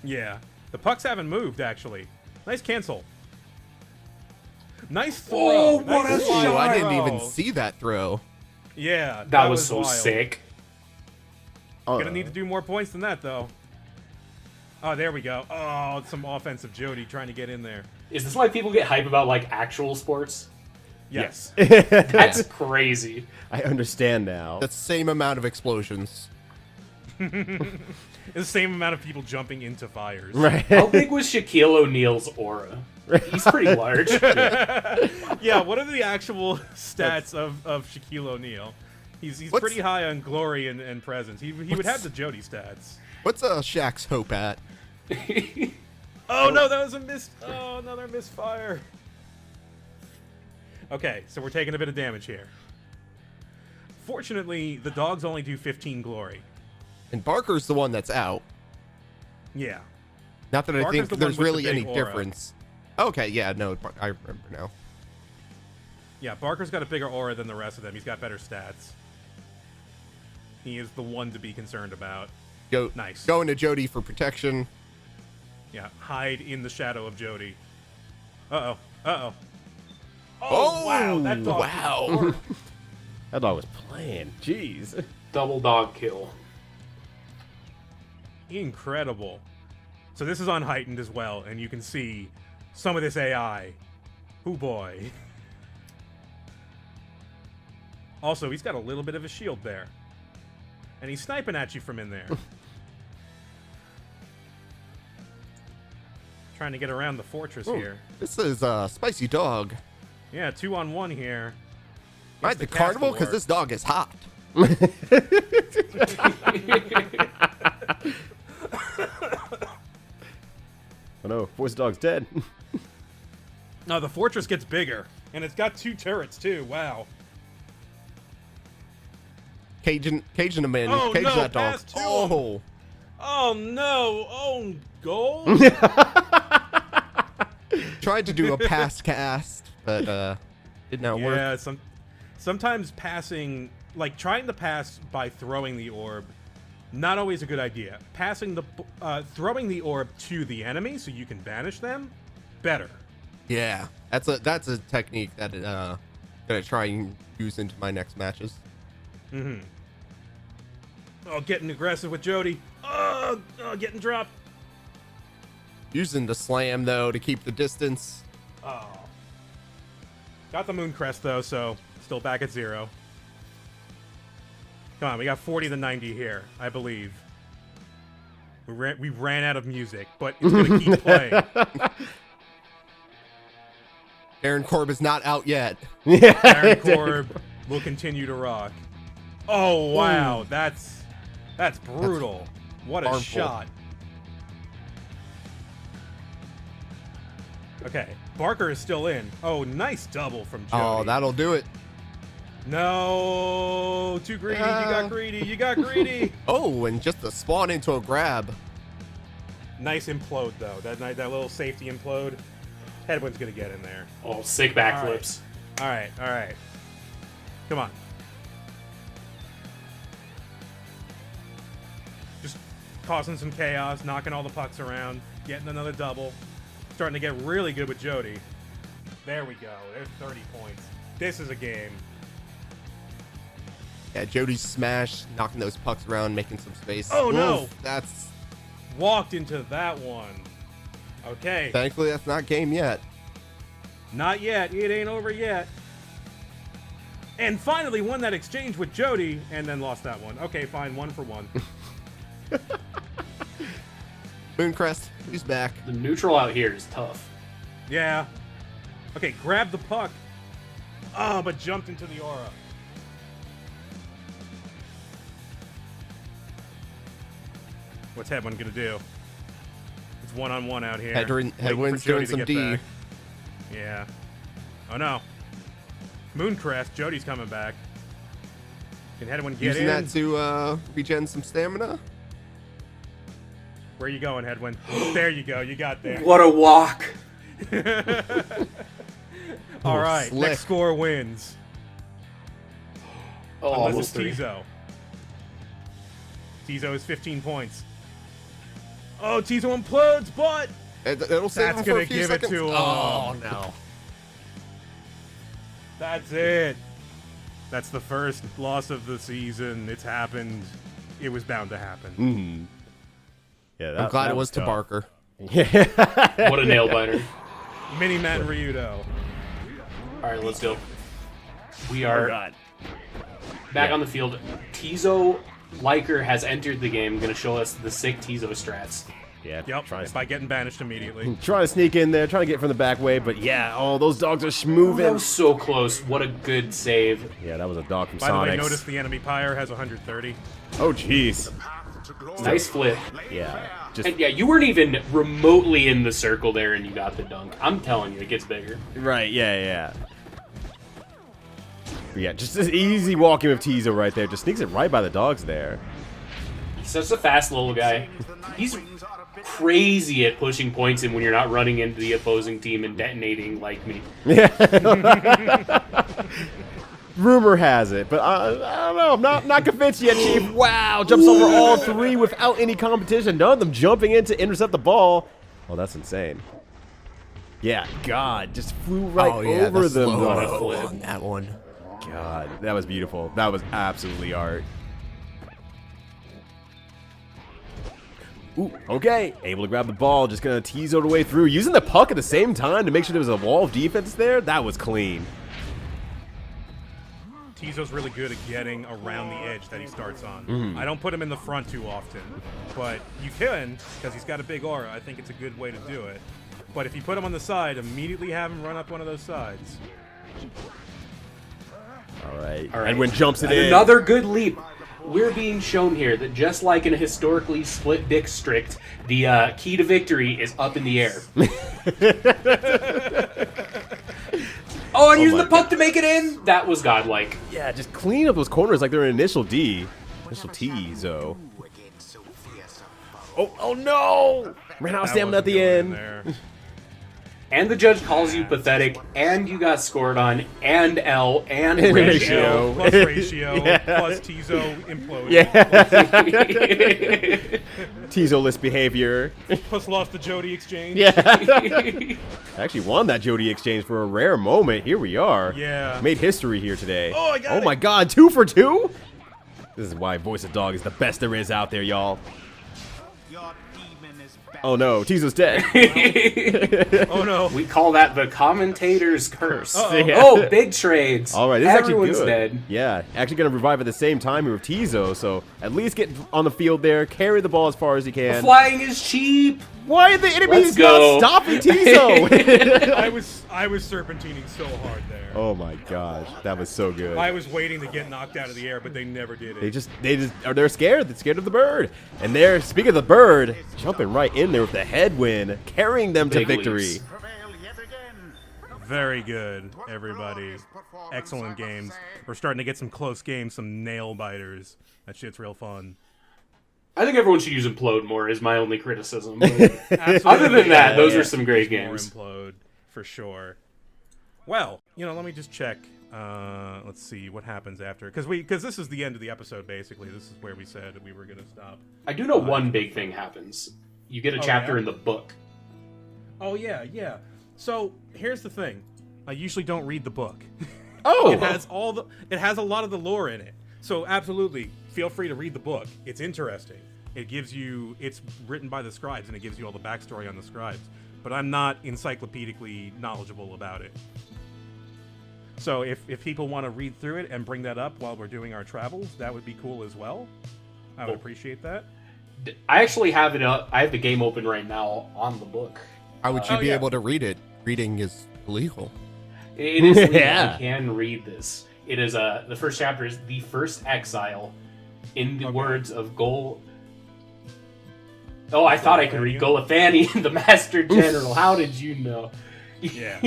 Yeah. The pucks haven't moved, actually. Nice cancel. Nice throw. Oh, what Nice a fly Oh, I didn't throw. even see that throw. Yeah. That was so wild. sick. Gonna need to do more points than that, though. Oh, there we go. Oh, some offensive Jody trying to get in there. Is this why people get hype about like actual sports? Yes. That's crazy. I understand now. The same amount of explosions. It's the same amount of people jumping into fires. Right. How big was Shaquille O'Neal's aura? He's pretty large. Yeah, what are the actual stats of Shaquille O'Neal? He's What's- pretty high on glory and presence. He would have the Jody stats. What's Shaq's hope at? Oh no, that was a miss. Oh, another misfire. Okay, so we're taking a bit of damage here. Fortunately, the dogs only do 15 glory. And Barker's the one that's out. Yeah. Not that I Barker's think the one there's with the really big any aura. difference. Okay, yeah, no, I remember now. Yeah, Barker's got a bigger aura than the rest of them. He's got better stats. He is the one to be concerned about. Nice. Going to Jody for protection. Yeah, hide in the shadow of Jody. Uh-oh. Uh-oh. Oh, wow. That dog. wow. That dog was playing. Jeez. Double dog kill. Incredible. So this is on heightened as well, and you can see some of this AI. Hoo boy. Also, he's got a little bit of a shield there. And he's sniping at you from in there. Trying to get around the fortress here. This is Spicy Dog. Yeah, 2-on-1 here. Right, the carnival, because this dog is hot. Oh no, Force Dog's dead. No, the fortress gets bigger. And it's got 2 turrets, too. Wow. Caging him in. Oh, Cage no, that dog. pass to him. Oh. Oh, no. Own goal? Tried to do a pass cast, but did not work. Yeah, sometimes passing, like trying to pass by throwing the orb, not always a good idea. Throwing the orb to the enemy so you can banish them, better. Yeah, that's a technique that gonna try and use into my next matches. Mm-hmm. Oh, getting aggressive with Jody. Oh, getting dropped. Using the slam though to keep the distance. Oh. Got the moon crest though, so still back at 0. Come on, we got 40 to 90 here, I believe. We ran out of music, but it's gonna keep playing. Aaron Korb is not out yet. Yeah. Aaron Korb will continue to rock. Oh wow, that's brutal. What a harmful. shot. Okay, Barker is still in. Oh, nice double from Jody. Oh, that'll do it. No, too greedy. You got greedy. You got greedy. Oh, and just a spawn into a grab. Nice implode though. That little safety implode. Headwind's gonna get in there. Oh, sick backflips. All right. Come on. Just causing some chaos, knocking all the pucks around, getting another double. Starting to get really good with Jody. There we go. There's 30 points. This is a game. Yeah, Jody's smash, knocking those pucks around, making some space. Oh, no. Oof, that's... Walked into that one. Okay. Thankfully, that's not game yet. Not yet. It ain't over yet. And finally won that exchange with Jody, and then lost that one. Okay, fine. 1 for 1. Mooncrest, he's back. The neutral out here is tough. Yeah. Okay, grab the puck. Oh, but jumped into the aura. What's Headwind gonna do? It's 1-on-1 out here. Headwind's doing some D. Back. Yeah. Oh no. Mooncrest, Jody's coming back. Can Headwind get Using in? that to regen some stamina. Where you going, Headwind? There you go. You got there. What a walk. All right. Slick. Next score wins. Oh, Unless almost it's 3. Tizo. Tizo is 15 points. Oh, Tizo implodes, but It'll save that's him for gonna a few give seconds. it to him. Oh, no. That's it. That's the first loss of the season. It's happened. It was bound to happen. Mm-hmm. Yeah, I'm glad it was to tough. Barker. What a nail biter. Minimatt and Ryyudo. All right, let's go. We are back on the field. Tizo Liker has entered the game, going to show us the sick Tizo strats. Yeah, Yep, by getting banished immediately. Trying to sneak in there, trying to get from the back way, but yeah, oh, those dogs are That schmoving. was so close. What a good save. Yeah, that was a dog from By the way, Sonics. notice the enemy Pyre has 130. Oh, jeez. Nice flip. Yeah, just And yeah, you weren't even remotely in the circle there and you got the dunk. I'm telling you, it gets bigger. right. Yeah. But yeah, just this easy walking with Tizo right there. Just sneaks it right by the dogs there. He Such a fast little guy. He's crazy at pushing points in when you're not running into the opposing team and detonating like me. Rumor has it, but I don't know. I'm not convinced yet, Chief. Wow, jumps over all three without any competition. None of them jumping in to intercept the ball. Oh, that's insane. Yeah, God, just flew right over the them. slow on that one. God, that was beautiful. That was absolutely art. Ooh, okay, able to grab the ball, just gonna tease the way through, using the puck at the same time to make sure there was a wall of defense there. That was clean. Tizo's really good at getting around the edge that he starts on. I don't put him in the front too often, but you can, because he's got a big aura. I think it's a good way to do it. But if you put him on the side, immediately have him run up one of those sides. All right. Edwin jumps it in. Another good leap. We're being shown here that just like in a historically split district, the key to victory is up in the air. Oh, and using the puck to make it in? That was godlike. Yeah, just clean up those corners like they're an initial D. Initial T, so. Oh no! Ran out of stamina at the end. And the judge calls you pathetic, and you got scored on, and L, and ratio. Plus ratio, plus Tizo implode. Yeah. Tizo-less behavior. Plus lost the Jody exchange. Yeah. I actually won that Jody exchange for a rare moment. Here we are. Yeah. Made history here today. Oh, I got it. Oh my God, 2 for 2? This is why Voice of Dog is the best there is out there, y'all. Oh no, Tizo's dead. Oh no. We call that the commentator's curse. Yeah. Oh, big trades. All right, this Everyone's is actually good. dead. Yeah, actually going to revive at the same time here with Tizo, so at least get on the field there, carry the ball as far as he can. Flying is cheap. Why are the enemies Let's go. not stopping Tizo? I was serpentining so hard there. Oh my gosh, that was so good. I was waiting to get knocked out of the air, but they never did it. They're scared. They're scared of the bird. And they're, speaking of the bird, jumping right in there with the head win, carrying them to Big victory. leaps. Very good, everybody. Excellent games. We're starting to get some close games, some nail biters. That shit's real fun. I think everyone should use Implode more is my only criticism. Other than that, those are some great games. More Implode, for sure. Well, let me just check. Let's see what happens after. Because this is the end of the episode, basically. This is where we said we were going to stop. I do know one big thing happens. You get a chapter in the book. Oh, yeah. So, here's the thing. I usually don't read the book. Oh! It has a lot of the lore in it. So, absolutely, feel free to read the book. It's interesting. It's written by the scribes, and it gives you all the backstory on the scribes. But I'm not encyclopedically knowledgeable about it. So if people want to read through it and bring that up while we're doing our travels, that would be cool as well. I would appreciate that. I actually have it up. I have the game open right now on the book. How would you be able to read it? Reading is illegal. It is legal. Yeah. I can read this. It is the first chapter is The First Exile, in the words of Gol. Oh, I thought I could read Golathani, the Master General. How did you know? Yeah.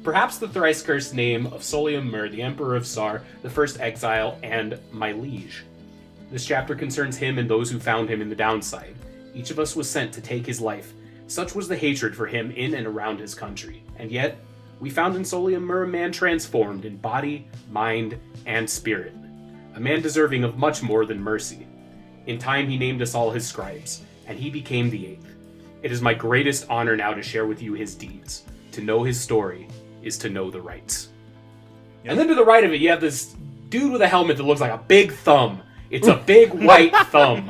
Perhaps the thrice cursed name of Solium Mur, the Emperor of Sar, the First Exile, and my liege. This chapter concerns him and those who found him in the downside. Each of us was sent to take his life. Such was the hatred for him in and around his country. And yet, we found in Solium Mur a man transformed in body, mind, and spirit. A man deserving of much more than mercy. In time he named us all his scribes, and he became the eighth. It is my greatest honor now to share with you his deeds. To know his story is to know the rights. Yep. And then to the right of it, you have this dude with a helmet that looks like a big thumb. It's a big white thumb.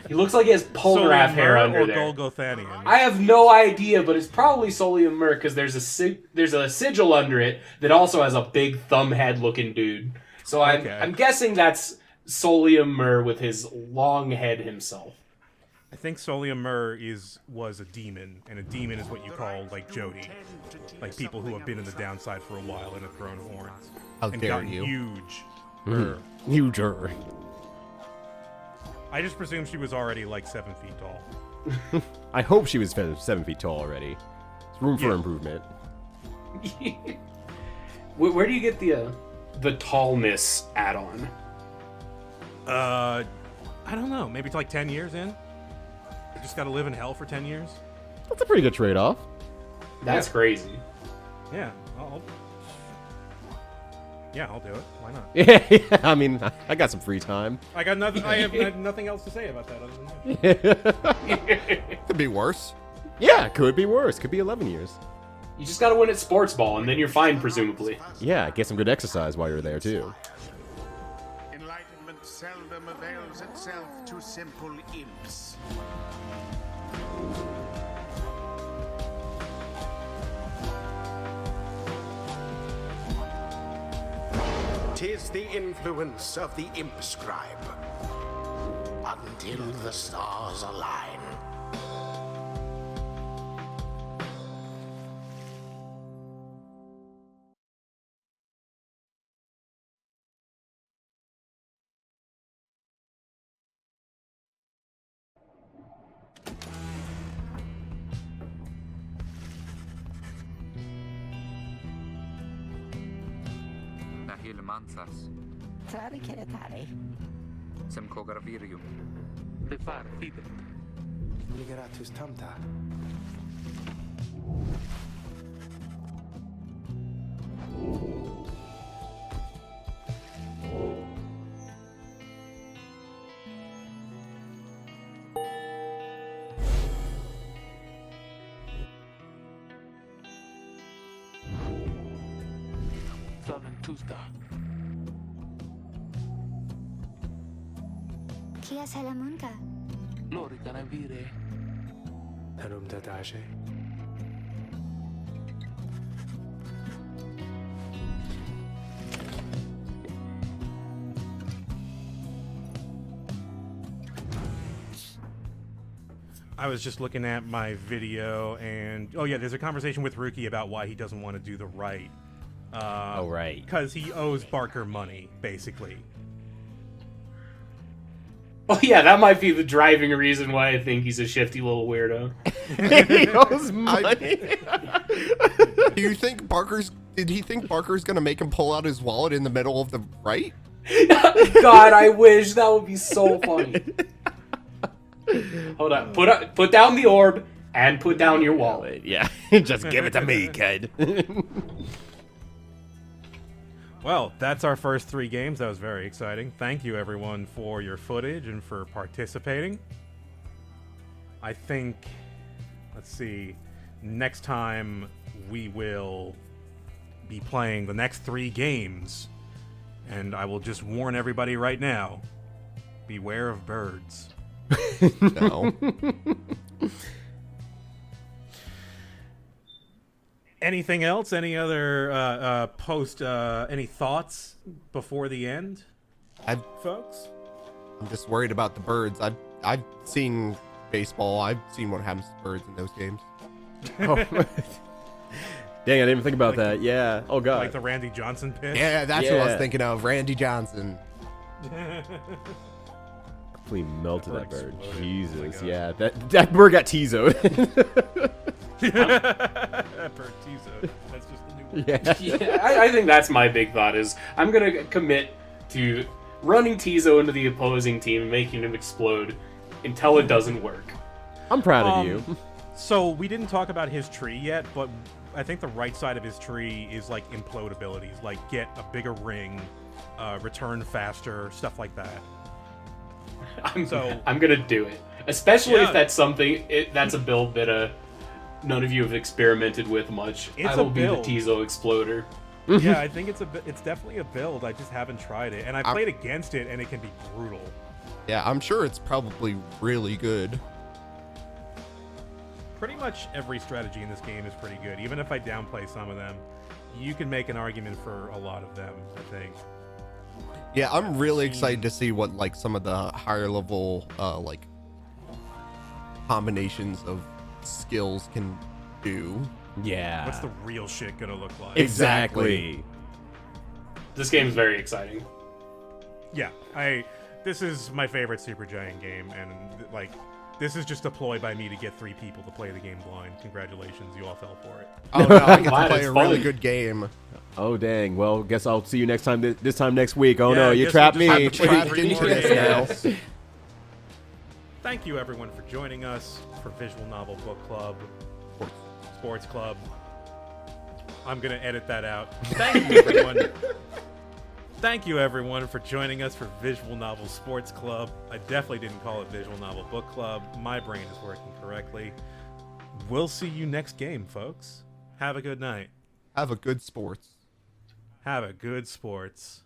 He looks like he has Polnareff hair under there. Golgothanian? I have no idea, but it's probably Solium Mur because there's a sigil under it that also has a big thumb head looking dude. So I'm guessing that's Solium Mur with his long head himself. I think Solium Mur was a demon, and a demon is what you call like Jody, like people who have been in the downside for a while and have grown horns. How and dare gotten you? Huge. Huger. I just presumed she was already like 7 feet tall. I hope she was 7 feet tall already. There's room for improvement. Where do you get the tallness add-on? I don't know. Maybe it's like 10 years in. You just got to live in hell for 10 years. That's a pretty good trade-off. That's crazy. Yeah, I'll do it. Why not? Yeah, I mean, I got some free time. I got nothing. I have nothing else to say about that other than that. Could be worse. Yeah, could be worse. Could be 11 years. You just gotta win at sports ball, and then you're fine, presumably. Yeah, get some good exercise while you're there, too. Enlightenment seldom avails itself to simple imps. 'Tis the influence of the imp scribe. Until the stars align. Nahil mansas. Tari kiritari. Sem kogarvirium. Befar fidet. Liberatus tamta. Solen tusta. Kia salamunka. Lori canavire. Narum dadaje. I was just looking at my video, and oh yeah, there's a conversation with Rookie about why he doesn't want to do the right. Oh, right. Because he owes Barker money, basically. Oh yeah, that might be the driving reason why I think he's a shifty little weirdo. He owes money. Do you think did he think Barker's gonna make him pull out his wallet in the middle of the right? God, I wish that would be so funny. Hold on, put down the orb and put down your wallet. Yeah, just give it to me, kid. Well, that's our first 3 games. That was very exciting. Thank you, everyone, for your footage and for participating. I think, let's see, next time we will be playing the next 3 games. And I will just warn everybody right now, beware of birds. No. Anything else? Any other any thoughts before the end, folks? I'm just worried about the birds. I've seen baseball. I've seen what happens to birds in those games. Oh. Dang, I didn't even think about that. Yeah. Oh, God. Like the Randy Johnson pitch? Yeah, that's what I was thinking of. Randy Johnson. Completely melted that bird. exploded. Jesus. Oh my Yeah. That bird got Tizo'd. Bird Tizo. That's just the new one. Yeah. Yeah, I think that's my big thought is I'm gonna commit to running Tizo into the opposing team and making him explode until it doesn't work. I'm proud of you. So we didn't talk about his tree yet, but I think the right side of his tree is like implode abilities, like get a bigger ring, return faster, stuff like that. I'm gonna do it, especially Yeah. if that's something. That's a build that none of you have experimented with much. It's I a will be the build. Tizo exploder. Yeah, I think it's definitely a build. I just haven't tried it, and I played against it, and it can be brutal. Yeah, I'm sure it's probably really good. Pretty much every strategy in this game is pretty good. Even if I downplay some of them, you can make an argument for a lot of them, I think. Yeah, I'm really excited to see what like some of the higher level like combinations of skills can do. Yeah. What's the real shit gonna look like? Exactly. This game is very exciting. Yeah, this is my favorite Supergiant game, and like, this is just a ploy by me to get 3 people to play the game blind. Congratulations, you all fell for it. Oh no, I get to Glad play it's a really fun. good game. Oh, dang. Well, guess I'll see you next time. This time next week. Oh, Yeah, no, I you guess trapped we'll me. just have to Trapped wait into for this more now. Thank you, everyone, for joining us for Visual Novel Book Club, Sports Club. I'm going to edit that out. Thank you, everyone. Thank you, everyone, for joining us for Visual Novel Sports Club. I definitely didn't call it Visual Novel Book Club. My brain is working correctly. We'll see you next game, folks. Have a good night. Have a good sports. Have a good sports.